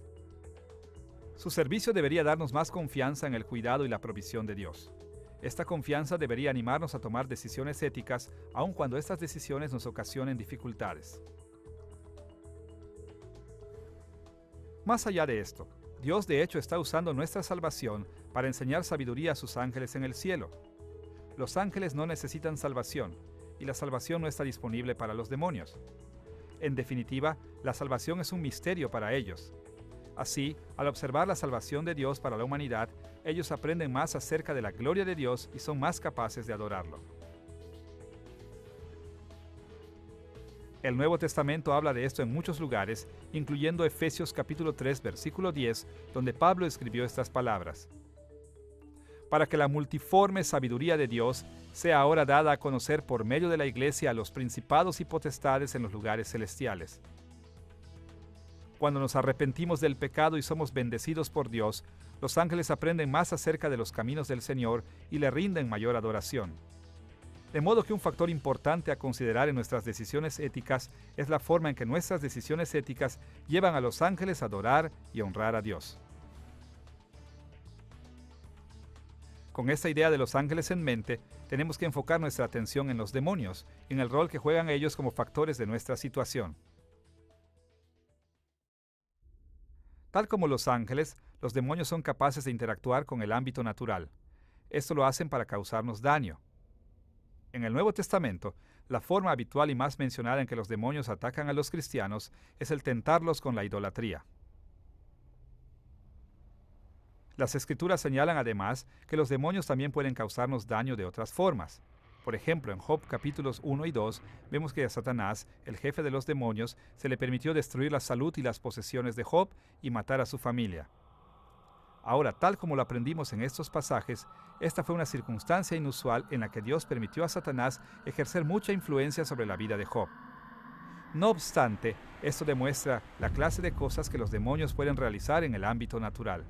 Speaker 2: Su servicio debería darnos más confianza en el cuidado y la provisión de Dios. Esta confianza debería animarnos a tomar decisiones éticas, aun cuando estas decisiones nos ocasionen dificultades. Más allá de esto, Dios de hecho está usando nuestra salvación para enseñar sabiduría a sus ángeles en el cielo. Los ángeles no necesitan salvación, y la salvación no está disponible para los demonios. En definitiva, la salvación es un misterio para ellos. Así, al observar la salvación de Dios para la humanidad, ellos aprenden más acerca de la gloria de Dios y son más capaces de adorarlo. El Nuevo Testamento habla de esto en muchos lugares, incluyendo Efesios capítulo 3, versículo 10, donde Pablo escribió estas palabras: para que la multiforme sabiduría de Dios sea ahora dada a conocer por medio de la Iglesia a los principados y potestades en los lugares celestiales. Cuando nos arrepentimos del pecado y somos bendecidos por Dios, los ángeles aprenden más acerca de los caminos del Señor y le rinden mayor adoración. De modo que un factor importante a considerar en nuestras decisiones éticas es la forma en que nuestras decisiones éticas llevan a los ángeles a adorar y honrar a Dios. Con esta idea de los ángeles en mente, tenemos que enfocar nuestra atención en los demonios, en el rol que juegan ellos como factores de nuestra situación. Tal como los ángeles, los demonios son capaces de interactuar con el ámbito natural. Esto lo hacen para causarnos daño. En el Nuevo Testamento, la forma habitual y más mencionada en que los demonios atacan a los cristianos es el tentarlos con la idolatría. Las Escrituras señalan además que los demonios también pueden causarnos daño de otras formas. Por ejemplo, en Job capítulos 1 y 2 vemos que a Satanás, el jefe de los demonios, se le permitió destruir la salud y las posesiones de Job y matar a su familia. Ahora, tal como lo aprendimos en estos pasajes, esta fue una circunstancia inusual en la que Dios permitió a Satanás ejercer mucha influencia sobre la vida de Job. No obstante, esto demuestra la clase de cosas que los demonios pueden realizar en el ámbito natural.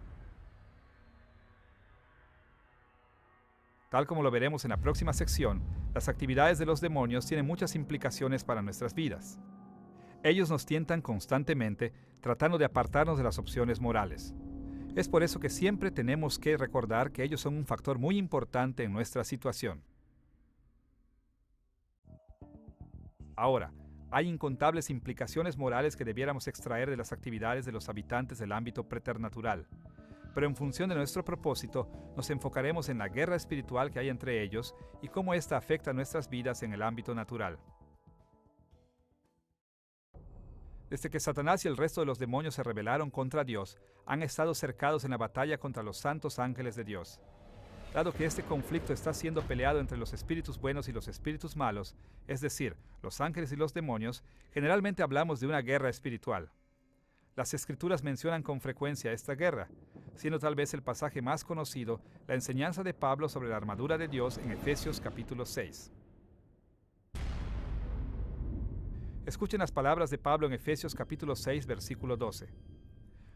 Speaker 2: Tal como lo veremos en la próxima sección, las actividades de los demonios tienen muchas implicaciones para nuestras vidas. Ellos nos tientan constantemente, tratando de apartarnos de las opciones morales. Es por eso que siempre tenemos que recordar que ellos son un factor muy importante en nuestra situación. Ahora, hay incontables implicaciones morales que debiéramos extraer de las actividades de los habitantes del ámbito preternatural. Pero en función de nuestro propósito, nos enfocaremos en la guerra espiritual que hay entre ellos y cómo ésta afecta nuestras vidas en el ámbito natural. Desde que Satanás y el resto de los demonios se rebelaron contra Dios, han estado cercados en la batalla contra los santos ángeles de Dios. Dado que este conflicto está siendo peleado entre los espíritus buenos y los espíritus malos, es decir, los ángeles y los demonios, generalmente hablamos de una guerra espiritual. Las Escrituras mencionan con frecuencia esta guerra, siendo tal vez el pasaje más conocido la enseñanza de Pablo sobre la armadura de Dios en Efesios capítulo 6. Escuchen las palabras de Pablo en Efesios capítulo 6, versículo 12.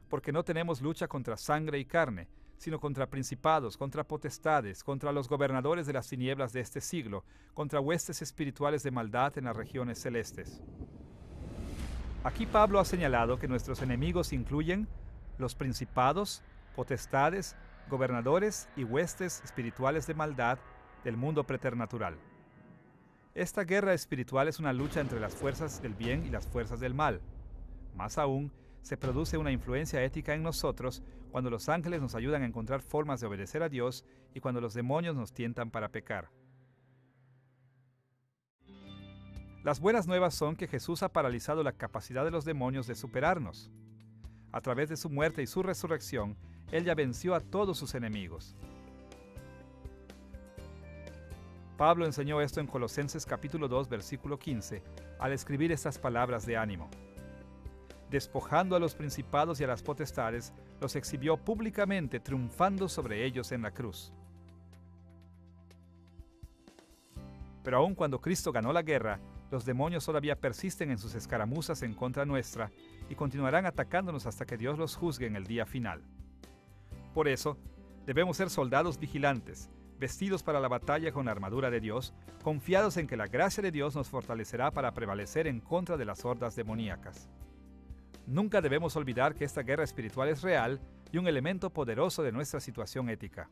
Speaker 2: Porque no tenemos lucha contra sangre y carne, sino contra principados, contra potestades, contra los gobernadores de las tinieblas de este siglo, contra huestes espirituales de maldad en las regiones celestes. Aquí Pablo ha señalado que nuestros enemigos incluyen los principados, potestades, gobernadores y huestes espirituales de maldad del mundo preternatural. Esta guerra espiritual es una lucha entre las fuerzas del bien y las fuerzas del mal. Más aún, se produce una influencia ética en nosotros cuando los ángeles nos ayudan a encontrar formas de obedecer a Dios y cuando los demonios nos tientan para pecar. Las buenas nuevas son que Jesús ha paralizado la capacidad de los demonios de superarnos. A través de su muerte y su resurrección, Él ya venció a todos sus enemigos. Pablo enseñó esto en Colosenses capítulo 2, versículo 15, al escribir estas palabras de ánimo. Despojando a los principados y a las potestades, los exhibió públicamente, triunfando sobre ellos en la cruz. Pero aun cuando Cristo ganó la guerra, los demonios todavía persisten en sus escaramuzas en contra nuestra y continuarán atacándonos hasta que Dios los juzgue en el día final. Por eso, debemos ser soldados vigilantes, vestidos para la batalla con la armadura de Dios, confiados en que la gracia de Dios nos fortalecerá para prevalecer en contra de las hordas demoníacas. Nunca debemos olvidar que esta guerra espiritual es real y un elemento poderoso de nuestra situación ética.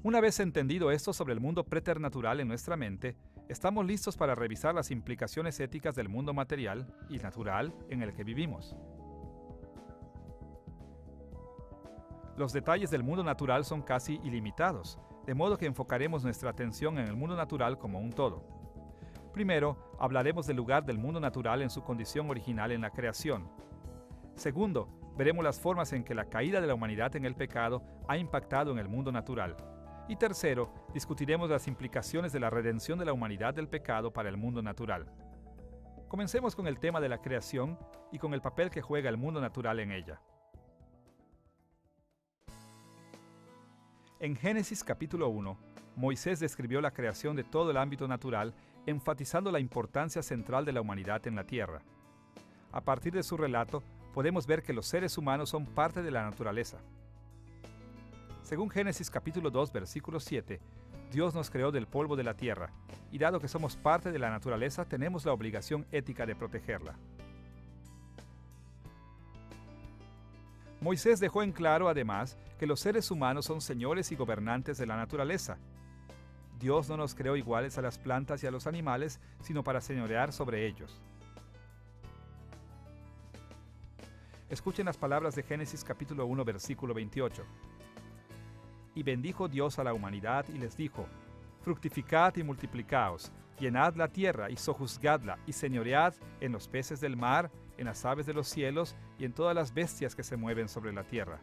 Speaker 2: Una vez entendido esto sobre el mundo preternatural en nuestra mente, estamos listos para revisar las implicaciones éticas del mundo material y natural en el que vivimos. Los detalles del mundo natural son casi ilimitados, de modo que enfocaremos nuestra atención en el mundo natural como un todo. Primero, hablaremos del lugar del mundo natural en su condición original en la creación. Segundo, veremos las formas en que la caída de la humanidad en el pecado ha impactado en el mundo natural. Y tercero, discutiremos las implicaciones de la redención de la humanidad del pecado para el mundo natural. Comencemos con el tema de la creación y con el papel que juega el mundo natural en ella. En Génesis capítulo 1, Moisés describió la creación de todo el ámbito natural, enfatizando la importancia central de la humanidad en la tierra. A partir de su relato, podemos ver que los seres humanos son parte de la naturaleza. Según Génesis capítulo 2, versículo 7, Dios nos creó del polvo de la tierra, y dado que somos parte de la naturaleza, tenemos la obligación ética de protegerla. Moisés dejó en claro, además, que los seres humanos son señores y gobernantes de la naturaleza. Dios no nos creó iguales a las plantas y a los animales, sino para señorear sobre ellos. Escuchen las palabras de Génesis capítulo 1, versículo 28. Y bendijo Dios a la humanidad y les dijo: fructificad y multiplicaos, llenad la tierra y sojuzgadla, y señoread en los peces del mar, en las aves de los cielos y en todas las bestias que se mueven sobre la tierra.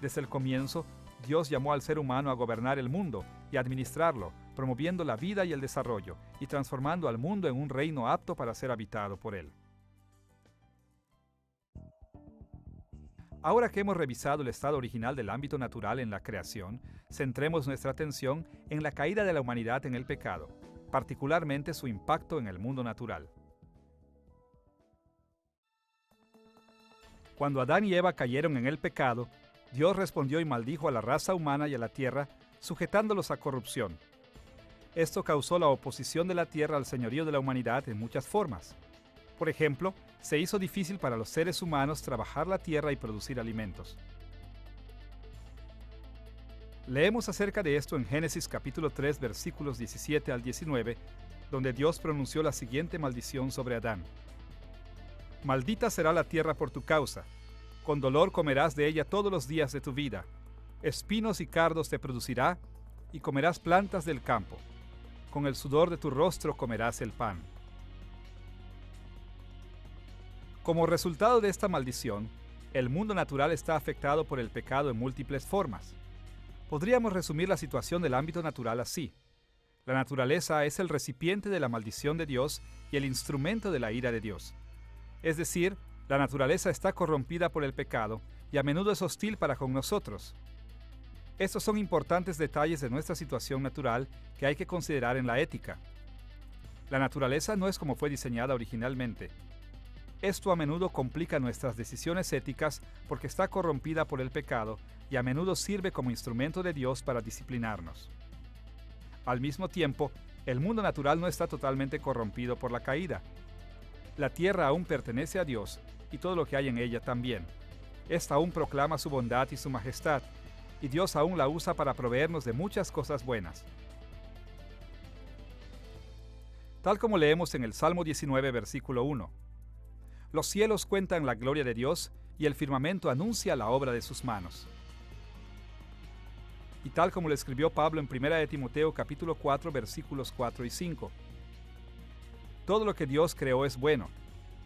Speaker 2: Desde el comienzo, Dios llamó al ser humano a gobernar el mundo y administrarlo, promoviendo la vida y el desarrollo, y transformando al mundo en un reino apto para ser habitado por él. Ahora que hemos revisado el estado original del ámbito natural en la creación, centremos nuestra atención en la caída de la humanidad en el pecado, particularmente su impacto en el mundo natural. Cuando Adán y Eva cayeron en el pecado, Dios respondió y maldijo a la raza humana y a la tierra, sujetándolos a corrupción. Esto causó la oposición de la tierra al señorío de la humanidad en muchas formas. Por ejemplo, se hizo difícil para los seres humanos trabajar la tierra y producir alimentos. Leemos acerca de esto en Génesis capítulo 3, versículos 17 al 19, donde Dios pronunció la siguiente maldición sobre Adán. Maldita será la tierra por tu causa. Con dolor comerás de ella todos los días de tu vida. Espinos y cardos te producirá, y comerás plantas del campo. Con el sudor de tu rostro comerás el pan. Como resultado de esta maldición, el mundo natural está afectado por el pecado en múltiples formas. Podríamos resumir la situación del ámbito natural así. La naturaleza es el recipiente de la maldición de Dios y el instrumento de la ira de Dios. Es decir, la naturaleza está corrompida por el pecado y a menudo es hostil para con nosotros. Estos son importantes detalles de nuestra situación natural que hay que considerar en la ética. La naturaleza no es como fue diseñada originalmente. Esto a menudo complica nuestras decisiones éticas porque está corrompida por el pecado y a menudo sirve como instrumento de Dios para disciplinarnos. Al mismo tiempo, el mundo natural no está totalmente corrompido por la caída. La tierra aún pertenece a Dios y todo lo que hay en ella también. Esta aún proclama su bondad y su majestad, y Dios aún la usa para proveernos de muchas cosas buenas. Tal como leemos en el Salmo 19, versículo 1. Los cielos cuentan la gloria de Dios y el firmamento anuncia la obra de sus manos. Y tal como lo escribió Pablo en 1 de Timoteo capítulo 4 versículos 4 y 5. Todo lo que Dios creó es bueno,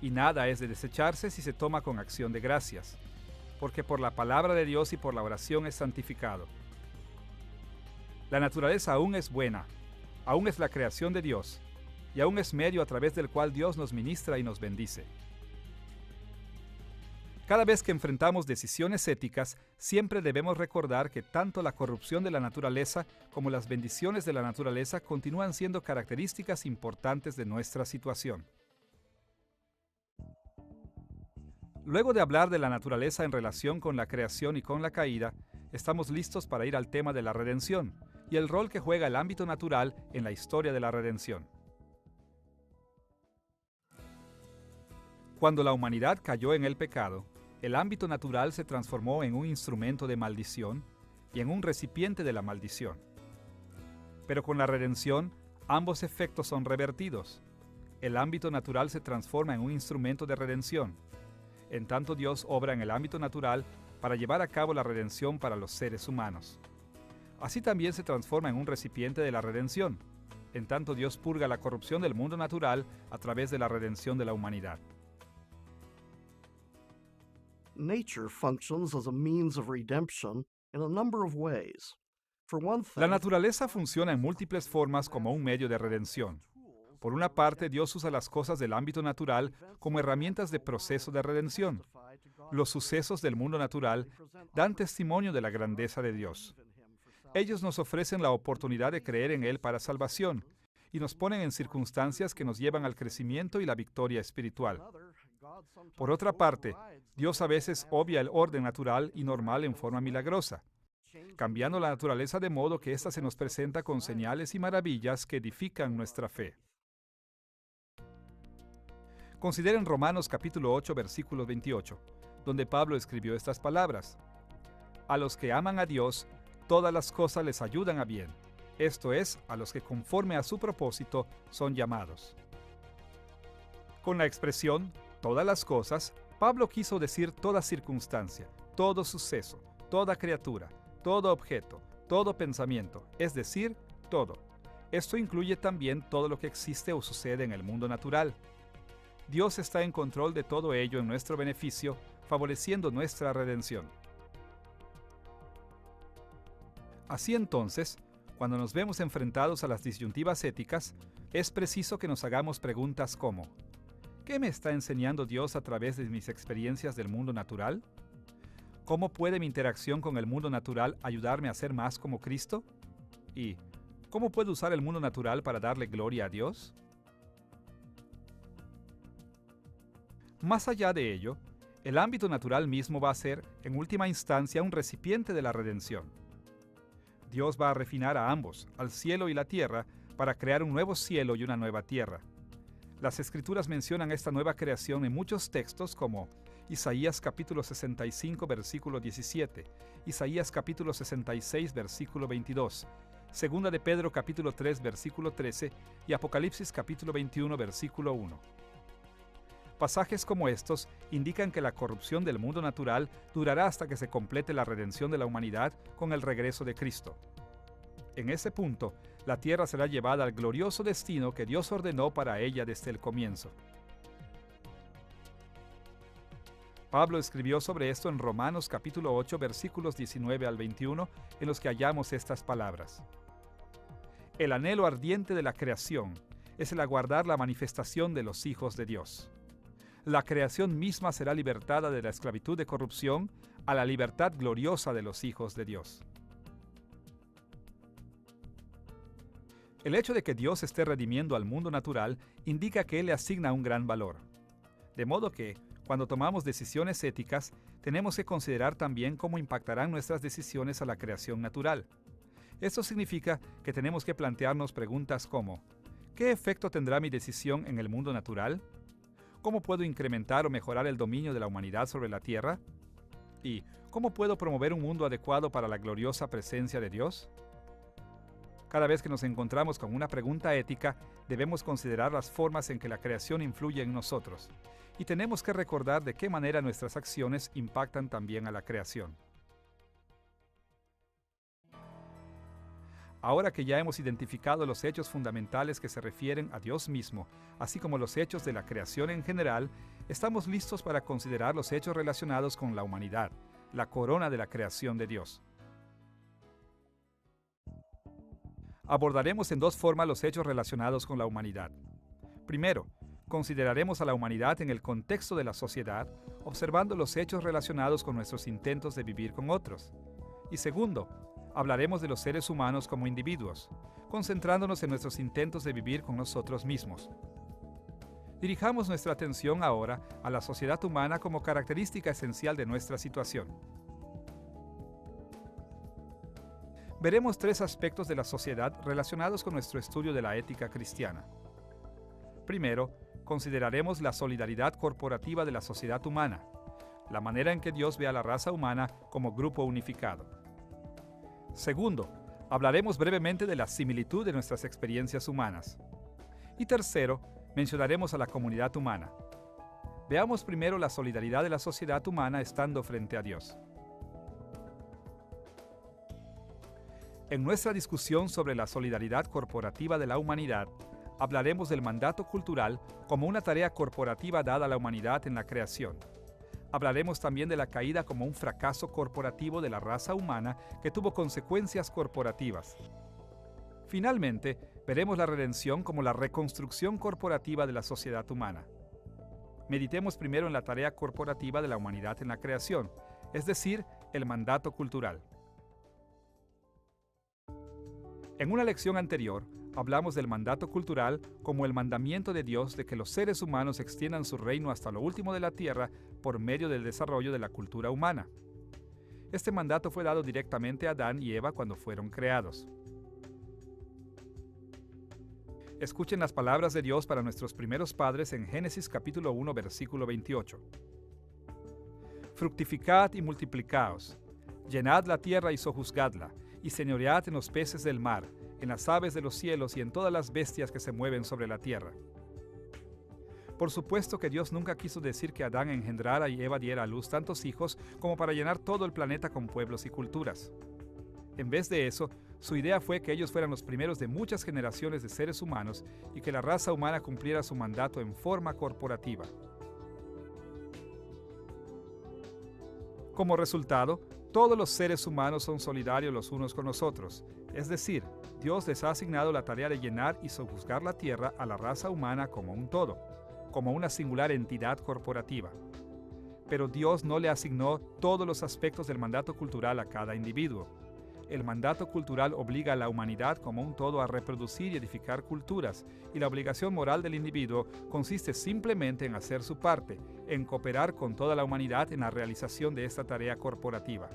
Speaker 2: y nada es de desecharse si se toma con acción de gracias, porque por la palabra de Dios y por la oración es santificado. La naturaleza aún es buena, aún es la creación de Dios, y aún es medio a través del cual Dios nos ministra y nos bendice. Cada vez que enfrentamos decisiones éticas, siempre debemos recordar que tanto la corrupción de la naturaleza como las bendiciones de la naturaleza continúan siendo características importantes de nuestra situación. Luego de hablar de la naturaleza en relación con la creación y con la caída, estamos listos para ir al tema de la redención y el rol que juega el ámbito natural en la historia de la redención. Cuando la humanidad cayó en el pecado, el ámbito natural se transformó en un instrumento de maldición y en un recipiente de la maldición. Pero con la redención, ambos efectos son revertidos. El ámbito natural se transforma en un instrumento de redención. En tanto, Dios obra en el ámbito natural para llevar a cabo la redención para los seres humanos. Así también se transforma en un recipiente de la redención. En tanto, Dios purga la corrupción del mundo natural a través de la redención de la humanidad.
Speaker 1: Nature functions as a means of redemption in a number of ways. For one
Speaker 2: La
Speaker 1: thing,
Speaker 2: naturaleza funciona en múltiples formas como un medio de redención. Por una parte, Dios usa las cosas del ámbito natural como herramientas de proceso de redención. Los sucesos del mundo natural dan testimonio de la grandeza de Dios. Ellos nos ofrecen la oportunidad de creer en Él para salvación y nos ponen en circunstancias que nos llevan al crecimiento y la victoria espiritual. Por otra parte, Dios a veces obvia el orden natural y normal en forma milagrosa, cambiando la naturaleza de modo que ésta se nos presenta con señales y maravillas que edifican nuestra fe. Consideren Romanos capítulo 8, versículo 28, donde Pablo escribió estas palabras: A los que aman a Dios, todas las cosas les ayudan a bien, esto es, a los que conforme a su propósito son llamados. Con la expresión todas las cosas, Pablo quiso decir toda circunstancia, todo suceso, toda criatura, todo objeto, todo pensamiento, es decir, todo. Esto incluye también todo lo que existe o sucede en el mundo natural. Dios está en control de todo ello en nuestro beneficio, favoreciendo nuestra redención. Así entonces, cuando nos vemos enfrentados a las disyuntivas éticas, es preciso que nos hagamos preguntas como: ¿qué me está enseñando Dios a través de mis experiencias del mundo natural? ¿Cómo puede mi interacción con el mundo natural ayudarme a ser más como Cristo? ¿Y cómo puedo usar el mundo natural para darle gloria a Dios? Más allá de ello, el ámbito natural mismo va a ser, en última instancia, un recipiente de la redención. Dios va a refinar a ambos, al cielo y la tierra, para crear un nuevo cielo y una nueva tierra. Las Escrituras mencionan esta nueva creación en muchos textos como Isaías capítulo 65 versículo 17, Isaías capítulo 66 versículo 22, Segunda de Pedro capítulo 3 versículo 13 y Apocalipsis capítulo 21 versículo 1. Pasajes como estos indican que la corrupción del mundo natural durará hasta que se complete la redención de la humanidad con el regreso de Cristo. En ese punto, la tierra será llevada al glorioso destino que Dios ordenó para ella desde el comienzo. Pablo escribió sobre esto en Romanos capítulo 8 versículos 19 al 21, en los que hallamos estas palabras: El anhelo ardiente de la creación es el aguardar la manifestación de los hijos de Dios. La creación misma será libertada de la esclavitud de corrupción a la libertad gloriosa de los hijos de Dios. El hecho de que Dios esté redimiendo al mundo natural indica que Él le asigna un gran valor. De modo que, cuando tomamos decisiones éticas, tenemos que considerar también cómo impactarán nuestras decisiones a la creación natural. Esto significa que tenemos que plantearnos preguntas como: ¿qué efecto tendrá mi decisión en el mundo natural? ¿Cómo puedo incrementar o mejorar el dominio de la humanidad sobre la tierra? ¿Y cómo puedo promover un mundo adecuado para la gloriosa presencia de Dios? Cada vez que nos encontramos con una pregunta ética, debemos considerar las formas en que la creación influye en nosotros, y tenemos que recordar de qué manera nuestras acciones impactan también a la creación. Ahora que ya hemos identificado los hechos fundamentales que se refieren a Dios mismo, así como los hechos de la creación en general, estamos listos para considerar los hechos relacionados con la humanidad, la corona de la creación de Dios. Abordaremos en dos formas los hechos relacionados con la humanidad. Primero, consideraremos a la humanidad en el contexto de la sociedad, observando los hechos relacionados con nuestros intentos de vivir con otros. Y segundo, hablaremos de los seres humanos como individuos, concentrándonos en nuestros intentos de vivir con nosotros mismos. Dirijamos nuestra atención ahora a la sociedad humana como característica esencial de nuestra situación. Veremos tres aspectos de la sociedad relacionados con nuestro estudio de la ética cristiana. Primero, consideraremos la solidaridad corporativa de la sociedad humana, la manera en que Dios ve a la raza humana como grupo unificado. Segundo, hablaremos brevemente de la similitud de nuestras experiencias humanas. Y tercero, mencionaremos a la comunidad humana. Veamos primero la solidaridad de la sociedad humana estando frente a Dios. En nuestra discusión sobre la solidaridad corporativa de la humanidad, hablaremos del mandato cultural como una tarea corporativa dada a la humanidad en la creación. Hablaremos también de la caída como un fracaso corporativo de la raza humana que tuvo consecuencias corporativas. Finalmente, veremos la redención como la reconstrucción corporativa de la sociedad humana. Meditemos primero en la tarea corporativa de la humanidad en la creación, es decir, el mandato cultural. En una lección anterior, hablamos del mandato cultural como el mandamiento de Dios de que los seres humanos extiendan su reino hasta lo último de la tierra por medio del desarrollo de la cultura humana. Este mandato fue dado directamente a Adán y Eva cuando fueron creados. Escuchen las palabras de Dios para nuestros primeros padres en Génesis capítulo 1, versículo 28. Fructificad y multiplicaos, llenad la tierra y sojuzgadla, y señoread en los peces del mar, en las aves de los cielos y en todas las bestias que se mueven sobre la tierra. Por supuesto que Dios nunca quiso decir que Adán engendrara y Eva diera a luz tantos hijos como para llenar todo el planeta con pueblos y culturas. En vez de eso, su idea fue que ellos fueran los primeros de muchas generaciones de seres humanos y que la raza humana cumpliera su mandato en forma corporativa. Como resultado, todos los seres humanos son solidarios los unos con los otros, es decir, Dios les ha asignado la tarea de llenar y sojuzgar la tierra a la raza humana como un todo, como una singular entidad corporativa. Pero Dios no le asignó todos los aspectos del mandato cultural a cada individuo. El mandato cultural obliga a la humanidad como un todo a reproducir y edificar culturas, y la obligación moral del individuo consiste simplemente en hacer su parte, en cooperar con toda la humanidad en la realización de esta tarea corporativa.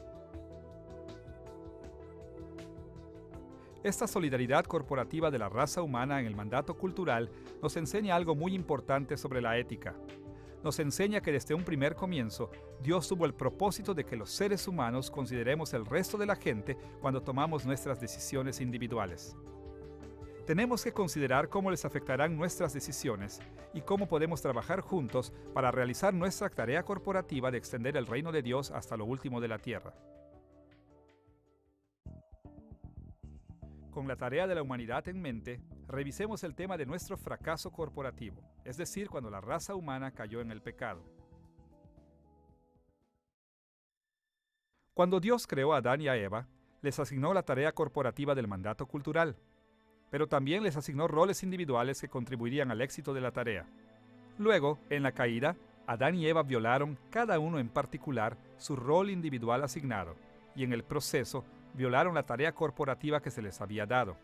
Speaker 2: Esta solidaridad corporativa de la raza humana en el mandato cultural nos enseña algo muy importante sobre la ética. Nos enseña que desde un primer comienzo, Dios tuvo el propósito de que los seres humanos consideremos el resto de la gente cuando tomamos nuestras decisiones individuales. Tenemos que considerar cómo les afectarán nuestras decisiones y cómo podemos trabajar juntos para realizar nuestra tarea corporativa de extender el reino de Dios hasta lo último de la tierra. Con la tarea de la humanidad en mente, revisemos el tema de nuestro fracaso corporativo, es decir, cuando la raza humana cayó en el pecado. Cuando Dios creó a Adán y a Eva, les asignó la tarea corporativa del mandato cultural, pero también les asignó roles individuales que contribuirían al éxito de la tarea. Luego, en la caída, Adán y Eva violaron, cada uno en particular, su rol individual asignado, y en el proceso, violaron la tarea corporativa que se les había dado.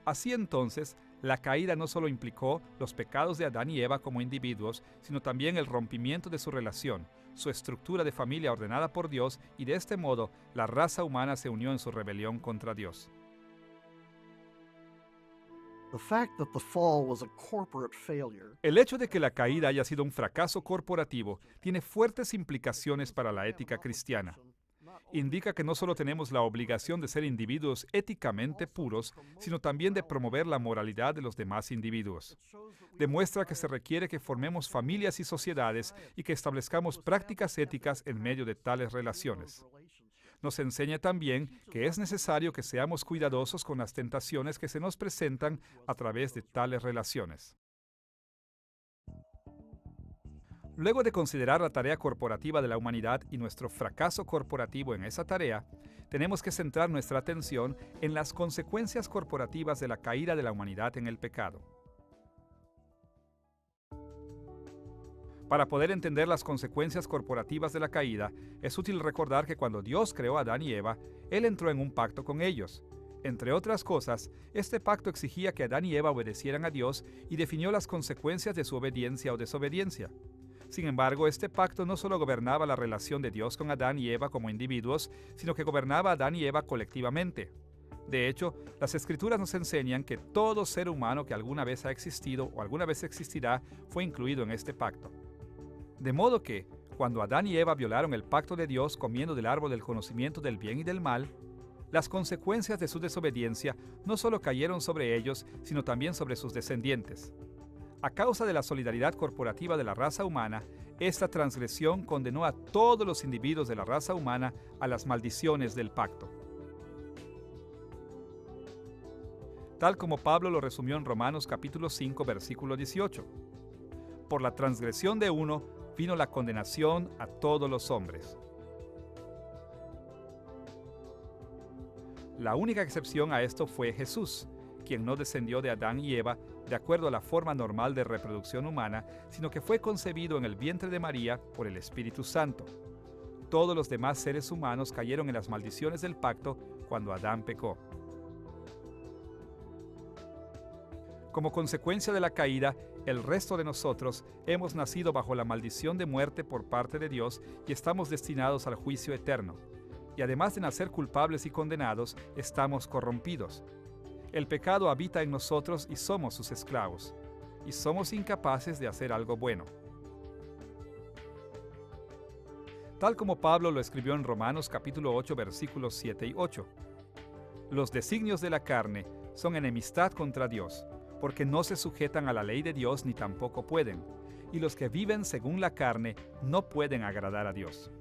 Speaker 2: Así entonces, la caída no solo implicó los pecados de Adán y Eva como individuos, sino también el rompimiento de su relación, su estructura de familia ordenada por Dios, y de este modo la raza humana se unió en su rebelión contra Dios. El hecho de que la caída haya sido un fracaso corporativo tiene fuertes implicaciones para la ética cristiana. Indica que no solo tenemos la obligación de ser individuos éticamente puros, sino también de promover la moralidad de los demás individuos. Demuestra que se requiere que formemos familias y sociedades y que establezcamos prácticas éticas en medio de tales relaciones. nos enseña también que es necesario que seamos cuidadosos con las tentaciones que se nos presentan a través de tales relaciones. Luego de considerar la tarea corporativa de la humanidad y nuestro fracaso corporativo en esa tarea, tenemos que centrar nuestra atención en las consecuencias corporativas de la caída de la humanidad en el pecado. Para poder entender las consecuencias corporativas de la caída, es útil recordar que cuando Dios creó a Adán y Eva, Él entró en un pacto con ellos. Entre otras cosas, este pacto exigía que Adán y Eva obedecieran a Dios y definió las consecuencias de su obediencia o desobediencia. Sin embargo, este pacto no solo gobernaba la relación de Dios con Adán y Eva como individuos, sino que gobernaba a Adán y Eva colectivamente. De hecho, las Escrituras nos enseñan que todo ser humano que alguna vez ha existido o alguna vez existirá fue incluido en este pacto. De modo que, cuando Adán y Eva violaron el pacto de Dios comiendo del árbol del conocimiento del bien y del mal, las consecuencias de su desobediencia no solo cayeron sobre ellos, sino también sobre sus descendientes. A causa de la solidaridad corporativa de la raza humana, esta transgresión condenó a todos los individuos de la raza humana a las maldiciones del pacto. Tal como Pablo lo resumió en Romanos capítulo 5, versículo 18. Por la transgresión de uno vino la condenación a todos los hombres. La única excepción a esto fue Jesús, quien no descendió de Adán y Eva de acuerdo a la forma normal de reproducción humana, sino que fue concebido en el vientre de María por el Espíritu Santo. Todos los demás seres humanos cayeron en las maldiciones del pacto cuando Adán pecó. Como consecuencia de la caída, el resto de nosotros hemos nacido bajo la maldición de muerte por parte de Dios y estamos destinados al juicio eterno. Y además de nacer culpables y condenados, estamos corrompidos. El pecado habita en nosotros y somos sus esclavos, y somos incapaces de hacer algo bueno. Tal como Pablo lo escribió en Romanos capítulo 8, versículos 7 y 8. Los designios de la carne son enemistad contra Dios, porque no se sujetan a la ley de Dios ni tampoco pueden, y los que viven según la carne no pueden agradar a Dios.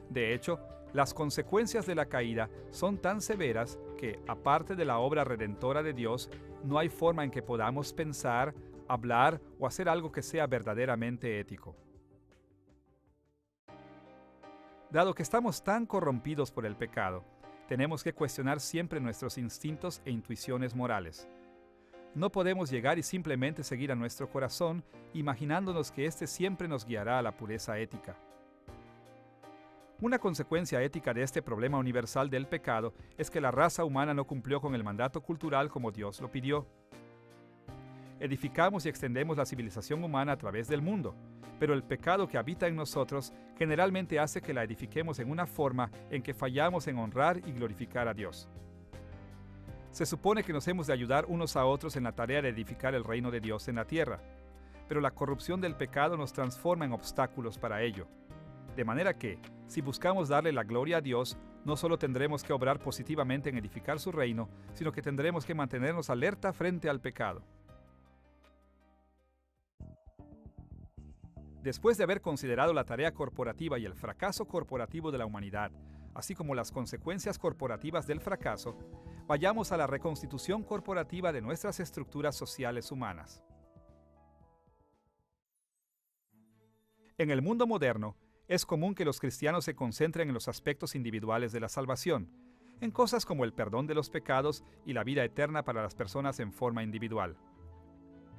Speaker 2: De hecho, las consecuencias de la caída son tan severas que, aparte de la obra redentora de Dios, no hay forma en que podamos pensar, hablar o hacer algo que sea verdaderamente ético. Dado que estamos tan corrompidos por el pecado, tenemos que cuestionar siempre nuestros instintos e intuiciones morales. No podemos llegar y simplemente seguir a nuestro corazón, imaginándonos que éste siempre nos guiará a la pureza ética. Una consecuencia ética de este problema universal del pecado es que la raza humana no cumplió con el mandato cultural como Dios lo pidió. Edificamos y extendemos la civilización humana a través del mundo, pero el pecado que habita en nosotros generalmente hace que la edifiquemos en una forma en que fallamos en honrar y glorificar a Dios. Se supone que nos hemos de ayudar unos a otros en la tarea de edificar el reino de Dios en la tierra, pero la corrupción del pecado nos transforma en obstáculos para ello. De manera que, si buscamos darle la gloria a Dios, no solo tendremos que obrar positivamente en edificar su reino, sino que tendremos que mantenernos alerta frente al pecado. Después de haber considerado la tarea corporativa y el fracaso corporativo de la humanidad, así como las consecuencias corporativas del fracaso, vayamos a la reconstitución corporativa de nuestras estructuras sociales humanas. En el mundo moderno, es común que los cristianos se concentren en los aspectos individuales de la salvación, en cosas como el perdón de los pecados y la vida eterna para las personas en forma individual.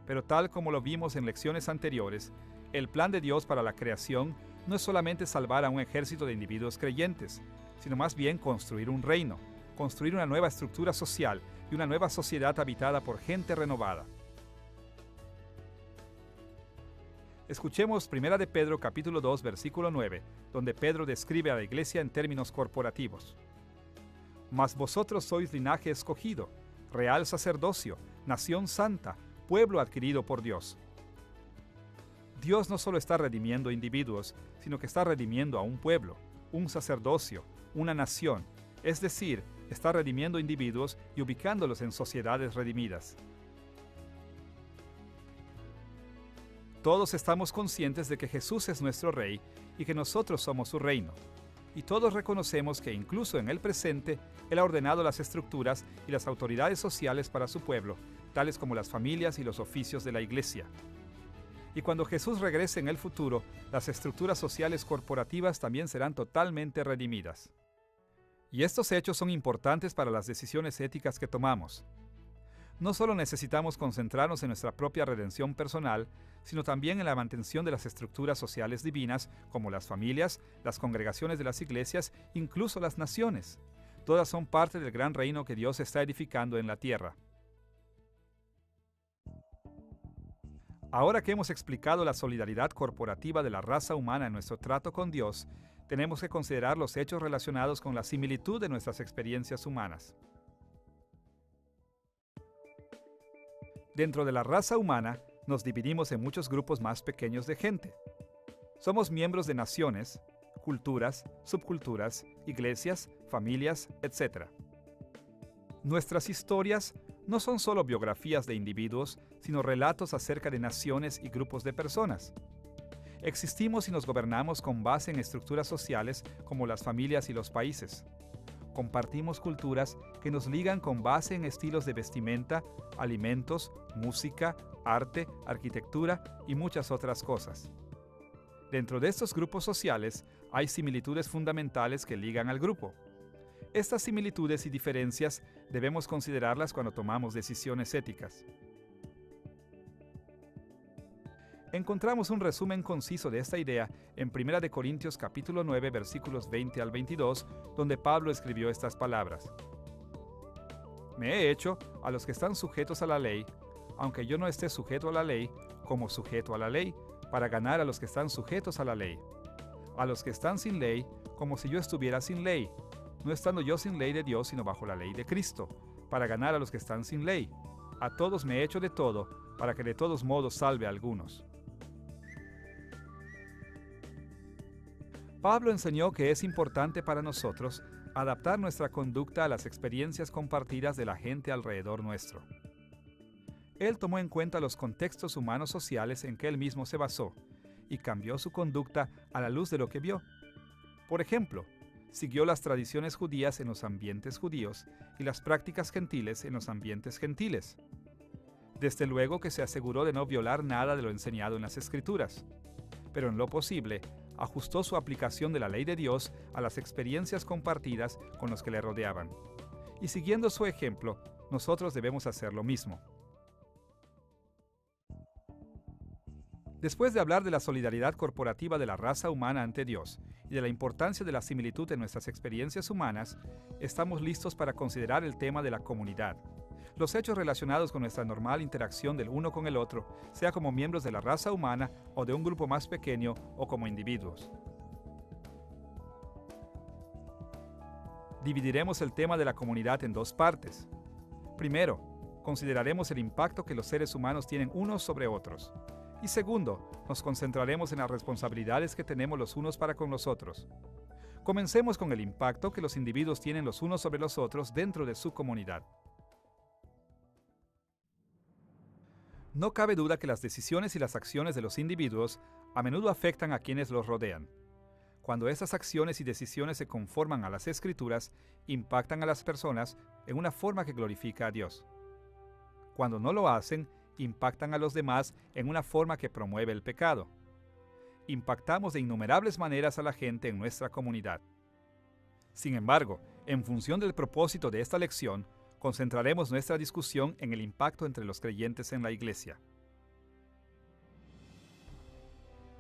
Speaker 2: Pero tal como lo vimos en lecciones anteriores, el plan de Dios para la creación no es solamente salvar a un ejército de individuos creyentes, sino más bien construir un reino, construir una nueva estructura social y una nueva sociedad habitada por gente renovada. Escuchemos 1 de Pedro capítulo 2 versículo 9, donde Pedro describe a la iglesia en términos corporativos. Mas vosotros sois linaje escogido, real sacerdocio, nación santa, pueblo adquirido por Dios. Dios no solo está redimiendo individuos, sino que está redimiendo a un pueblo, un sacerdocio, una nación, es decir, está redimiendo individuos y ubicándolos en sociedades redimidas. Todos estamos conscientes de que Jesús es nuestro Rey y que nosotros somos su reino. Y todos reconocemos que incluso en el presente, Él ha ordenado las estructuras y las autoridades sociales para su pueblo, tales como las familias y los oficios de la Iglesia. Y cuando Jesús regrese en el futuro, las estructuras sociales corporativas también serán totalmente redimidas. Y estos hechos son importantes para las decisiones éticas que tomamos. No solo necesitamos concentrarnos en nuestra propia redención personal, sino también en la mantención de las estructuras sociales divinas, como las familias, las congregaciones de las iglesias, incluso las naciones. Todas son parte del gran reino que Dios está edificando en la tierra. Ahora que hemos explicado la solidaridad corporativa de la raza humana en nuestro trato con Dios, tenemos que considerar los hechos relacionados con la similitud de nuestras experiencias humanas. Dentro de la raza humana, nos dividimos en muchos grupos más pequeños de gente. Somos miembros de naciones, culturas, subculturas, iglesias, familias, etc. Nuestras historias no son solo biografías de individuos, sino relatos acerca de naciones y grupos de personas. Existimos y nos gobernamos con base en estructuras sociales como las familias y los países. Compartimos culturas que nos ligan con base en estilos de vestimenta, alimentos, música, arte, arquitectura y muchas otras cosas. Dentro de estos grupos sociales hay similitudes fundamentales que ligan al grupo. Estas similitudes y diferencias debemos considerarlas cuando tomamos decisiones éticas. Encontramos un resumen conciso de esta idea en 1 Corintios capítulo 9, versículos 20 al 22, donde Pablo escribió estas palabras. Me he hecho a los que están sujetos a la ley, aunque yo no esté sujeto a la ley, como sujeto a la ley, para ganar a los que están sujetos a la ley. A los que están sin ley, como si yo estuviera sin ley, no estando yo sin ley de Dios, sino bajo la ley de Cristo, para ganar a los que están sin ley. A todos me he hecho de todo, para que de todos modos salve a algunos. Pablo enseñó que es importante para nosotros adaptar nuestra conducta a las experiencias compartidas de la gente alrededor nuestro. Él tomó en cuenta los contextos humanos sociales en que él mismo se basó y cambió su conducta a la luz de lo que vio. Por ejemplo, siguió las tradiciones judías en los ambientes judíos y las prácticas gentiles en los ambientes gentiles. Desde luego que se aseguró de no violar nada de lo enseñado en las Escrituras, pero en lo posible ajustó su aplicación de la ley de Dios a las experiencias compartidas con los que le rodeaban. Y siguiendo su ejemplo, nosotros debemos hacer lo mismo. Después de hablar de la solidaridad corporativa de la raza humana ante Dios y de la importancia de la similitud en nuestras experiencias humanas, estamos listos para considerar el tema de la comunidad. Los hechos relacionados con nuestra normal interacción del uno con el otro, sea como miembros de la raza humana o de un grupo más pequeño o como individuos. Dividiremos el tema de la comunidad en dos partes. Primero, consideraremos el impacto que los seres humanos tienen unos sobre otros. Y segundo, nos concentraremos en las responsabilidades que tenemos los unos para con los otros. Comencemos con el impacto que los individuos tienen los unos sobre los otros dentro de su comunidad. No cabe duda que las decisiones y las acciones de los individuos a menudo afectan a quienes los rodean. Cuando estas acciones y decisiones se conforman a las Escrituras, impactan a las personas en una forma que glorifica a Dios. Cuando no lo hacen, impactan a los demás en una forma que promueve el pecado. Impactamos de innumerables maneras a la gente en nuestra comunidad. Sin embargo, en función del propósito de esta lección, concentraremos nuestra discusión en el impacto entre los creyentes en la iglesia.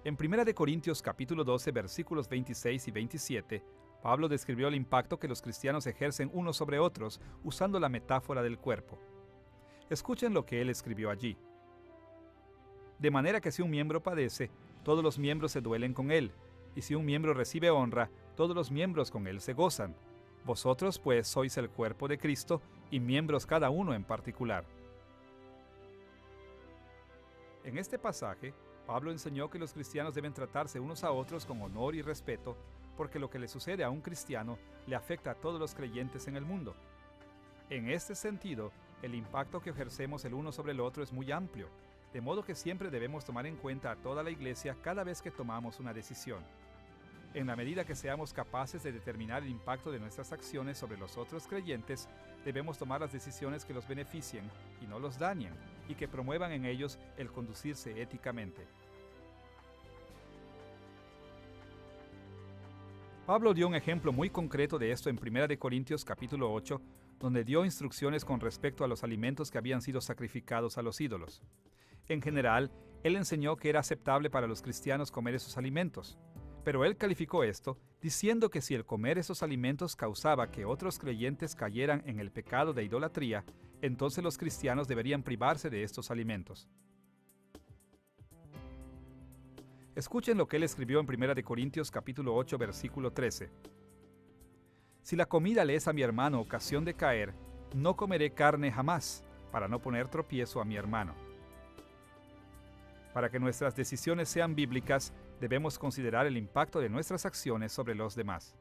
Speaker 2: En 1 Corintios capítulo 12, versículos 26 y 27, Pablo describió el impacto que los cristianos ejercen unos sobre otros usando la metáfora del cuerpo. Escuchen lo que él escribió allí. De manera que si un miembro padece, todos los miembros se duelen con él, y si un miembro recibe honra, todos los miembros con él se gozan. Vosotros, pues, sois el cuerpo de Cristo, y miembros cada uno en particular. En este pasaje, Pablo enseñó que los cristianos deben tratarse unos a otros con honor y respeto, porque lo que le sucede a un cristiano le afecta a todos los creyentes en el mundo. En este sentido, el impacto que ejercemos el uno sobre el otro es muy amplio, de modo que siempre debemos tomar en cuenta a toda la iglesia cada vez que tomamos una decisión. En la medida que seamos capaces de determinar el impacto de nuestras acciones sobre los otros creyentes, debemos tomar las decisiones que los beneficien y no los dañen, y que promuevan en ellos el conducirse éticamente. Pablo dio un ejemplo muy concreto de esto en 1 Corintios capítulo 8, donde dio instrucciones con respecto a los alimentos que habían sido sacrificados a los ídolos. En general, él enseñó que era aceptable para los cristianos comer esos alimentos, pero él calificó esto diciendo que si el comer esos alimentos causaba que otros creyentes cayeran en el pecado de idolatría, entonces los cristianos deberían privarse de estos alimentos. Escuchen lo que él escribió en 1 Corintios capítulo 8, versículo 13. Si la comida le es a mi hermano ocasión de caer, no comeré carne jamás, para no poner tropiezo a mi hermano. Para que nuestras decisiones sean bíblicas, debemos considerar el impacto de nuestras acciones sobre los demás.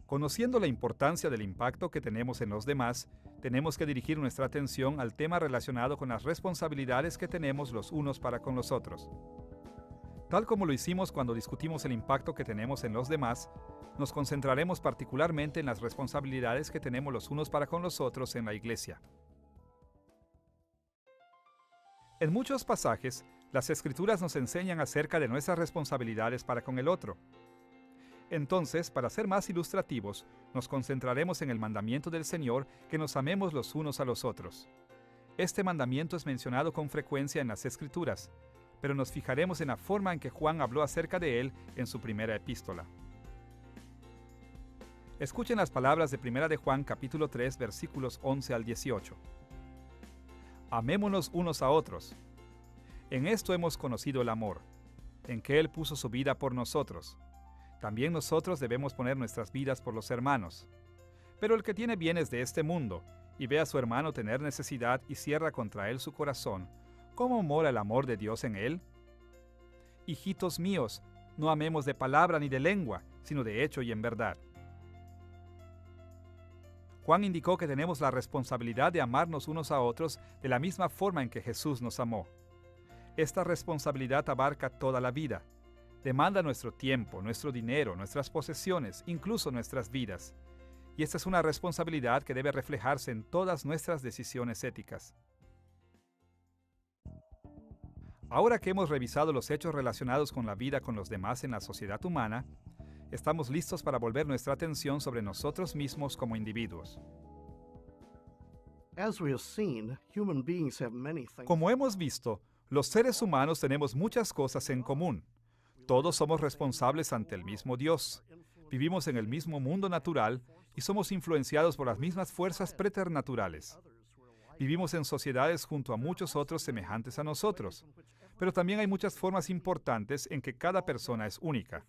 Speaker 2: Conociendo la importancia del impacto que tenemos en los demás, tenemos que dirigir nuestra atención al tema relacionado con las responsabilidades que tenemos los unos para con los otros. Tal como lo hicimos cuando discutimos el impacto que tenemos en los demás, nos concentraremos particularmente en las responsabilidades que tenemos los unos para con los otros en la iglesia. En muchos pasajes, las Escrituras nos enseñan acerca de nuestras responsabilidades para con el otro. Entonces, para ser más ilustrativos, nos concentraremos en el mandamiento del Señor que nos amemos los unos a los otros. Este mandamiento es mencionado con frecuencia en las Escrituras, pero nos fijaremos en la forma en que Juan habló acerca de él en su primera epístola. Escuchen las palabras de 1 de Juan capítulo 3, versículos 11 al 18. Amémonos unos a otros. En esto hemos conocido el amor, en que Él puso su vida por nosotros. También nosotros debemos poner nuestras vidas por los hermanos. Pero el que tiene bienes de este mundo, y ve a su hermano tener necesidad y cierra contra él su corazón, ¿cómo mora el amor de Dios en él? Hijitos míos, no amemos de palabra ni de lengua, sino de hecho y en verdad. Juan indicó que tenemos la responsabilidad de amarnos unos a otros de la misma forma en que Jesús nos amó. Esta responsabilidad abarca toda la vida. Demanda nuestro tiempo, nuestro dinero, nuestras posesiones, incluso nuestras vidas. Y esta es una responsabilidad que debe reflejarse en todas nuestras decisiones éticas. Ahora que hemos revisado los hechos relacionados con la vida con los demás en la sociedad humana, estamos listos para volver nuestra atención sobre nosotros mismos como individuos. Como hemos visto, los seres humanos tenemos muchas cosas en común. Todos somos responsables ante el mismo Dios. Vivimos en el mismo mundo natural y somos influenciados por las mismas fuerzas preternaturales. Vivimos en sociedades junto a muchos otros semejantes a nosotros, pero también hay muchas formas importantes en que cada persona es única.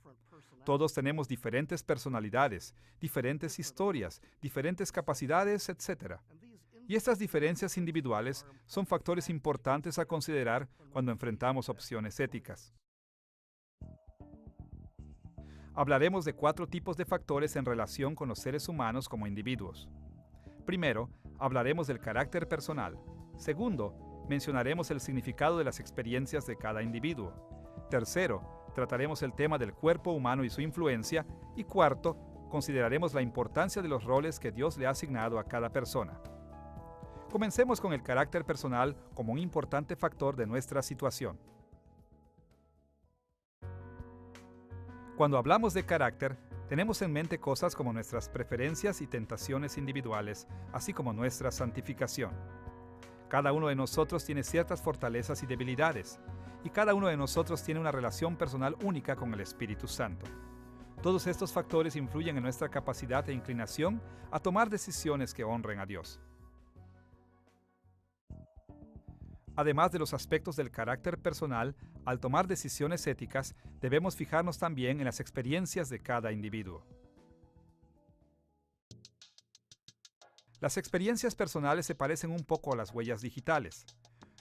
Speaker 2: Todos tenemos diferentes personalidades, diferentes historias, diferentes capacidades, etc. Y estas diferencias individuales son factores importantes a considerar cuando enfrentamos opciones éticas. Hablaremos de 4 tipos de factores en relación con los seres humanos como individuos. Primero, hablaremos del carácter personal. Segundo, mencionaremos el significado de las experiencias de cada individuo. Tercero, trataremos el tema del cuerpo humano y su influencia. Y cuarto, consideraremos la importancia de los roles que Dios le ha asignado a cada persona. Comencemos con el carácter personal como un importante factor de nuestra situación. Cuando hablamos de carácter, tenemos en mente cosas como nuestras preferencias y tentaciones individuales, así como nuestra santificación. Cada uno de nosotros tiene ciertas fortalezas y debilidades, y cada uno de nosotros tiene una relación personal única con el Espíritu Santo. Todos estos factores influyen en nuestra capacidad e inclinación a tomar decisiones que honren a Dios. Además de los aspectos del carácter personal, al tomar decisiones éticas, debemos fijarnos también en las experiencias de cada individuo. Las experiencias personales se parecen un poco a las huellas digitales.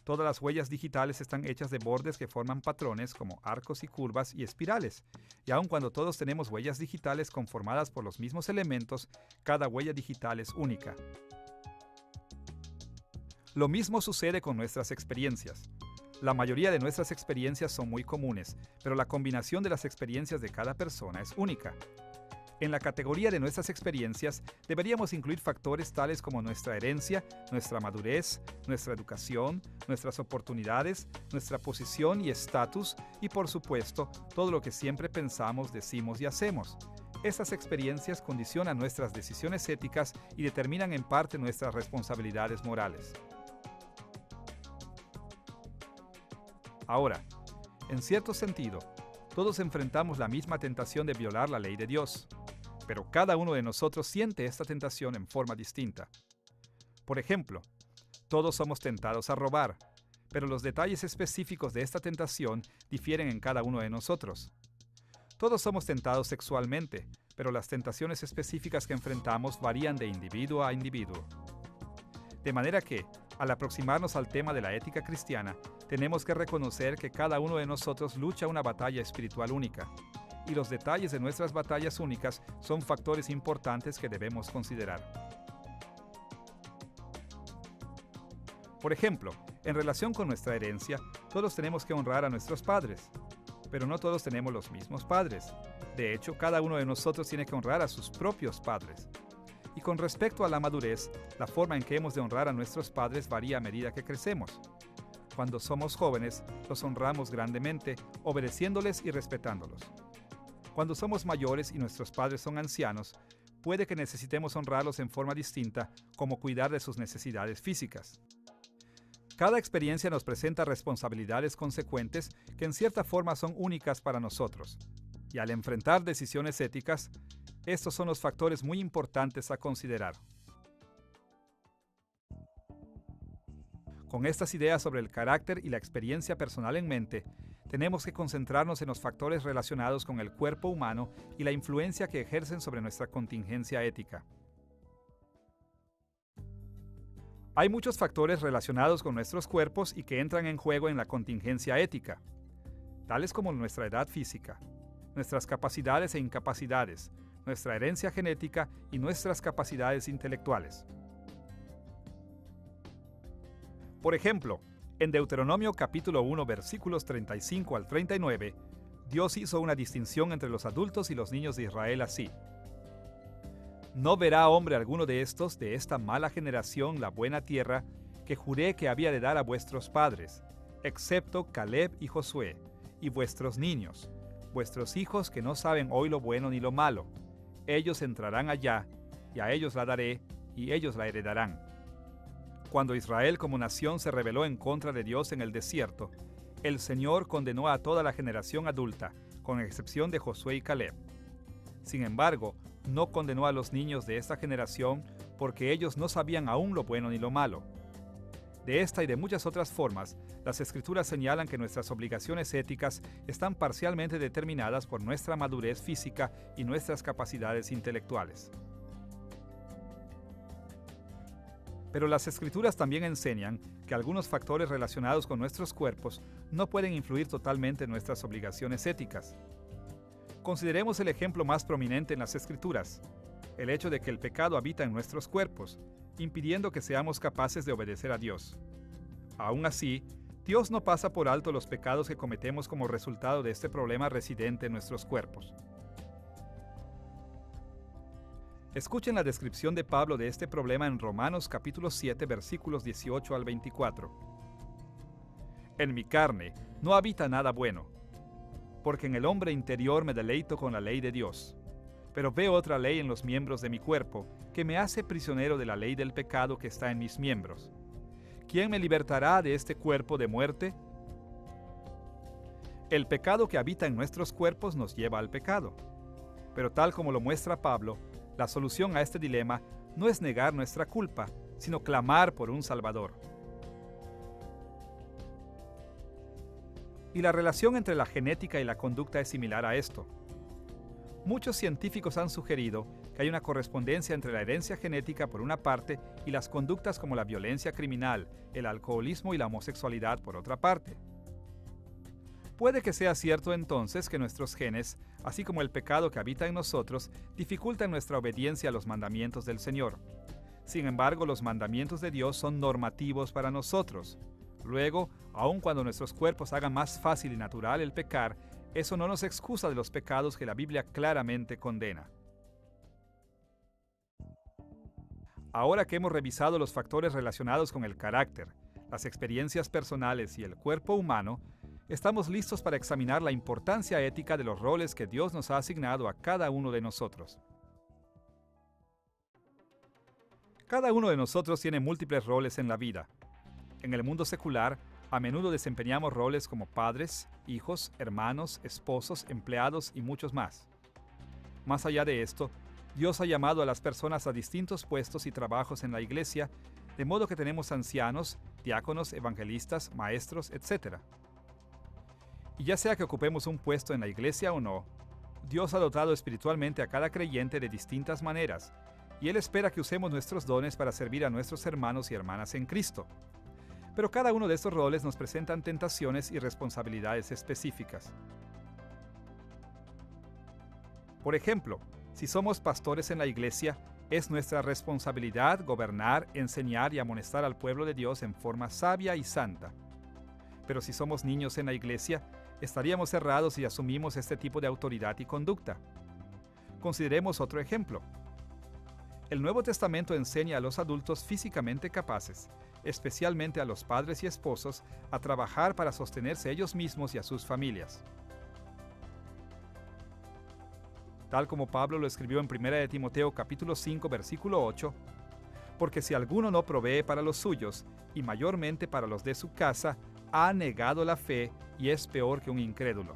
Speaker 2: Todas las huellas digitales están hechas de bordes que forman patrones como arcos y curvas y espirales, y aun cuando todos tenemos huellas digitales conformadas por los mismos elementos, cada huella digital es única. Lo mismo sucede con nuestras experiencias. La mayoría de nuestras experiencias son muy comunes, pero la combinación de las experiencias de cada persona es única. En la categoría de nuestras experiencias deberíamos incluir factores tales como nuestra herencia, nuestra madurez, nuestra educación, nuestras oportunidades, nuestra posición y estatus y, por supuesto, todo lo que siempre pensamos, decimos y hacemos. Estas experiencias condicionan nuestras decisiones éticas y determinan en parte nuestras responsabilidades morales. Ahora, en cierto sentido, todos enfrentamos la misma tentación de violar la ley de Dios, pero cada uno de nosotros siente esta tentación en forma distinta. Por ejemplo, todos somos tentados a robar, pero los detalles específicos de esta tentación difieren en cada uno de nosotros. Todos somos tentados sexualmente, pero las tentaciones específicas que enfrentamos varían de individuo a individuo. De manera que, al aproximarnos al tema de la ética cristiana, tenemos que reconocer que cada uno de nosotros lucha una batalla espiritual única, y los detalles de nuestras batallas únicas son factores importantes que debemos considerar. Por ejemplo, en relación con nuestra herencia, todos tenemos que honrar a nuestros padres, pero no todos tenemos los mismos padres. De hecho, cada uno de nosotros tiene que honrar a sus propios padres. Y con respecto a la madurez, la forma en que hemos de honrar a nuestros padres varía a medida que crecemos. Cuando somos jóvenes, los honramos grandemente, obedeciéndoles y respetándolos. Cuando somos mayores y nuestros padres son ancianos, puede que necesitemos honrarlos en forma distinta, como cuidar de sus necesidades físicas. Cada experiencia nos presenta responsabilidades consecuentes que en cierta forma son únicas para nosotros. Y al enfrentar decisiones éticas, estos son los factores muy importantes a considerar. Con estas ideas sobre el carácter y la experiencia personal en mente, tenemos que concentrarnos en los factores relacionados con el cuerpo humano y la influencia que ejercen sobre nuestra contingencia ética. Hay muchos factores relacionados con nuestros cuerpos y que entran en juego en la contingencia ética, tales como nuestra edad física, nuestras capacidades e incapacidades, nuestra herencia genética y nuestras capacidades intelectuales. Por ejemplo, en Deuteronomio capítulo 1 versículos 35 al 39, Dios hizo una distinción entre los adultos y los niños de Israel así: No verá hombre alguno de estos, de esta mala generación, la buena tierra que juré que había de dar a vuestros padres, excepto Caleb y Josué, y vuestros niños, vuestros hijos que no saben hoy lo bueno ni lo malo. Ellos entrarán allá, y a ellos la daré, y ellos la heredarán. Cuando Israel como nación se rebeló en contra de Dios en el desierto, el Señor condenó a toda la generación adulta, con excepción de Josué y Caleb. Sin embargo, no condenó a los niños de esta generación porque ellos no sabían aún lo bueno ni lo malo. De esta y de muchas otras formas, las Escrituras señalan que nuestras obligaciones éticas están parcialmente determinadas por nuestra madurez física y nuestras capacidades intelectuales. Pero las Escrituras también enseñan que algunos factores relacionados con nuestros cuerpos no pueden influir totalmente en nuestras obligaciones éticas. Consideremos el ejemplo más prominente en las Escrituras, el hecho de que el pecado habita en nuestros cuerpos, impidiendo que seamos capaces de obedecer a Dios. Aún así, Dios no pasa por alto los pecados que cometemos como resultado de este problema residente en nuestros cuerpos. Escuchen la descripción de Pablo de este problema en Romanos capítulo 7 versículos 18 al 24. En mi carne no habita nada bueno, porque en el hombre interior me deleito con la ley de Dios. Pero veo otra ley en los miembros de mi cuerpo, que me hace prisionero de la ley del pecado que está en mis miembros. ¿Quién me libertará de este cuerpo de muerte? El pecado que habita en nuestros cuerpos nos lleva al pecado. Pero tal como lo muestra Pablo, la solución a este dilema no es negar nuestra culpa, sino clamar por un Salvador. Y la relación entre la genética y la conducta es similar a esto. Muchos científicos han sugerido que hay una correspondencia entre la herencia genética por una parte y las conductas como la violencia criminal, el alcoholismo y la homosexualidad por otra parte. Puede que sea cierto entonces que nuestros genes, así como el pecado que habita en nosotros, dificultan nuestra obediencia a los mandamientos del Señor. Sin embargo, los mandamientos de Dios son normativos para nosotros. Luego, aun cuando nuestros cuerpos hagan más fácil y natural el pecar, eso no nos excusa de los pecados que la Biblia claramente condena. Ahora que hemos revisado los factores relacionados con el carácter, las experiencias personales y el cuerpo humano, estamos listos para examinar la importancia ética de los roles que Dios nos ha asignado a cada uno de nosotros. Cada uno de nosotros tiene múltiples roles en la vida. En el mundo secular, a menudo desempeñamos roles como padres, hijos, hermanos, esposos, empleados y muchos más. Más allá de esto, Dios ha llamado a las personas a distintos puestos y trabajos en la iglesia, de modo que tenemos ancianos, diáconos, evangelistas, maestros, etc. Y ya sea que ocupemos un puesto en la iglesia o no, Dios ha dotado espiritualmente a cada creyente de distintas maneras, y Él espera que usemos nuestros dones para servir a nuestros hermanos y hermanas en Cristo. Pero cada uno de estos roles nos presentan tentaciones y responsabilidades específicas. Por ejemplo, si somos pastores en la iglesia, es nuestra responsabilidad gobernar, enseñar y amonestar al pueblo de Dios en forma sabia y santa. Pero si somos niños en la iglesia, estaríamos errados si asumimos este tipo de autoridad y conducta. Consideremos otro ejemplo. El Nuevo Testamento enseña a los adultos físicamente capaces, especialmente a los padres y esposos, a trabajar para sostenerse ellos mismos y a sus familias. Tal como Pablo lo escribió en 1 de Timoteo capítulo 5, versículo 8, porque si alguno no provee para los suyos, y mayormente para los de su casa, ha negado la fe y es peor que un incrédulo.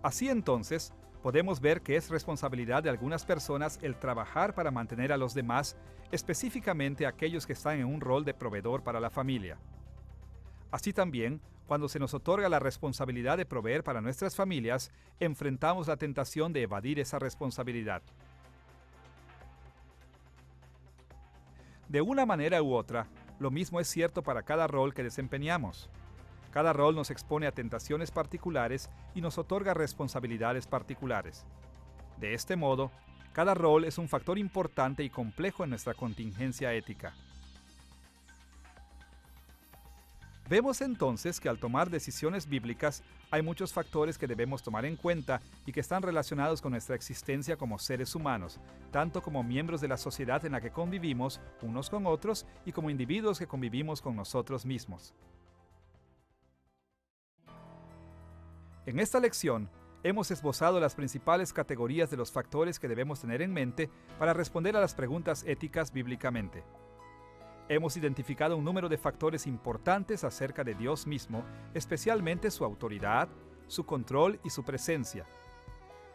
Speaker 2: Así entonces, podemos ver que es responsabilidad de algunas personas el trabajar para mantener a los demás, específicamente aquellos que están en un rol de proveedor para la familia. Así también, cuando se nos otorga la responsabilidad de proveer para nuestras familias, enfrentamos la tentación de evadir esa responsabilidad. De una manera u otra, lo mismo es cierto para cada rol que desempeñamos. Cada rol nos expone a tentaciones particulares y nos otorga responsabilidades particulares. De este modo, cada rol es un factor importante y complejo en nuestra contingencia ética. Vemos entonces que al tomar decisiones bíblicas hay muchos factores que debemos tomar en cuenta y que están relacionados con nuestra existencia como seres humanos, tanto como miembros de la sociedad en la que convivimos unos con otros y como individuos que convivimos con nosotros mismos. En esta lección, hemos esbozado las principales categorías de los factores que debemos tener en mente para responder a las preguntas éticas bíblicamente. Hemos identificado un número de factores importantes acerca de Dios mismo, especialmente su autoridad, su control y su presencia.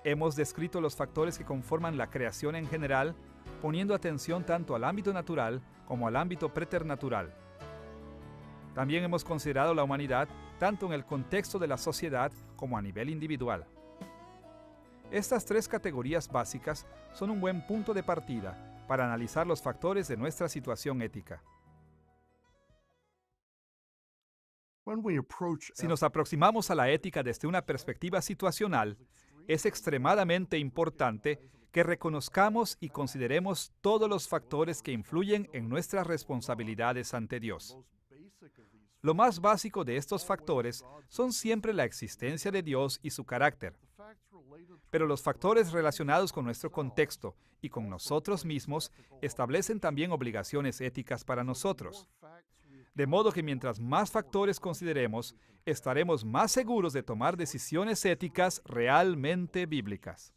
Speaker 2: Hemos descrito los factores que conforman la creación en general, poniendo atención tanto al ámbito natural como al ámbito preternatural. También hemos considerado la humanidad tanto en el contexto de la sociedad como a nivel individual. Estas tres categorías básicas son un buen punto de partida para analizar los factores de nuestra situación ética. Si nos aproximamos a la ética desde una perspectiva situacional, es extremadamente importante que reconozcamos y consideremos todos los factores que influyen en nuestras responsabilidades ante Dios. Lo más básico de estos factores son siempre la existencia de Dios y su carácter. Pero los factores relacionados con nuestro contexto y con nosotros mismos establecen también obligaciones éticas para nosotros. De modo que mientras más factores consideremos, estaremos más seguros de tomar decisiones éticas realmente bíblicas.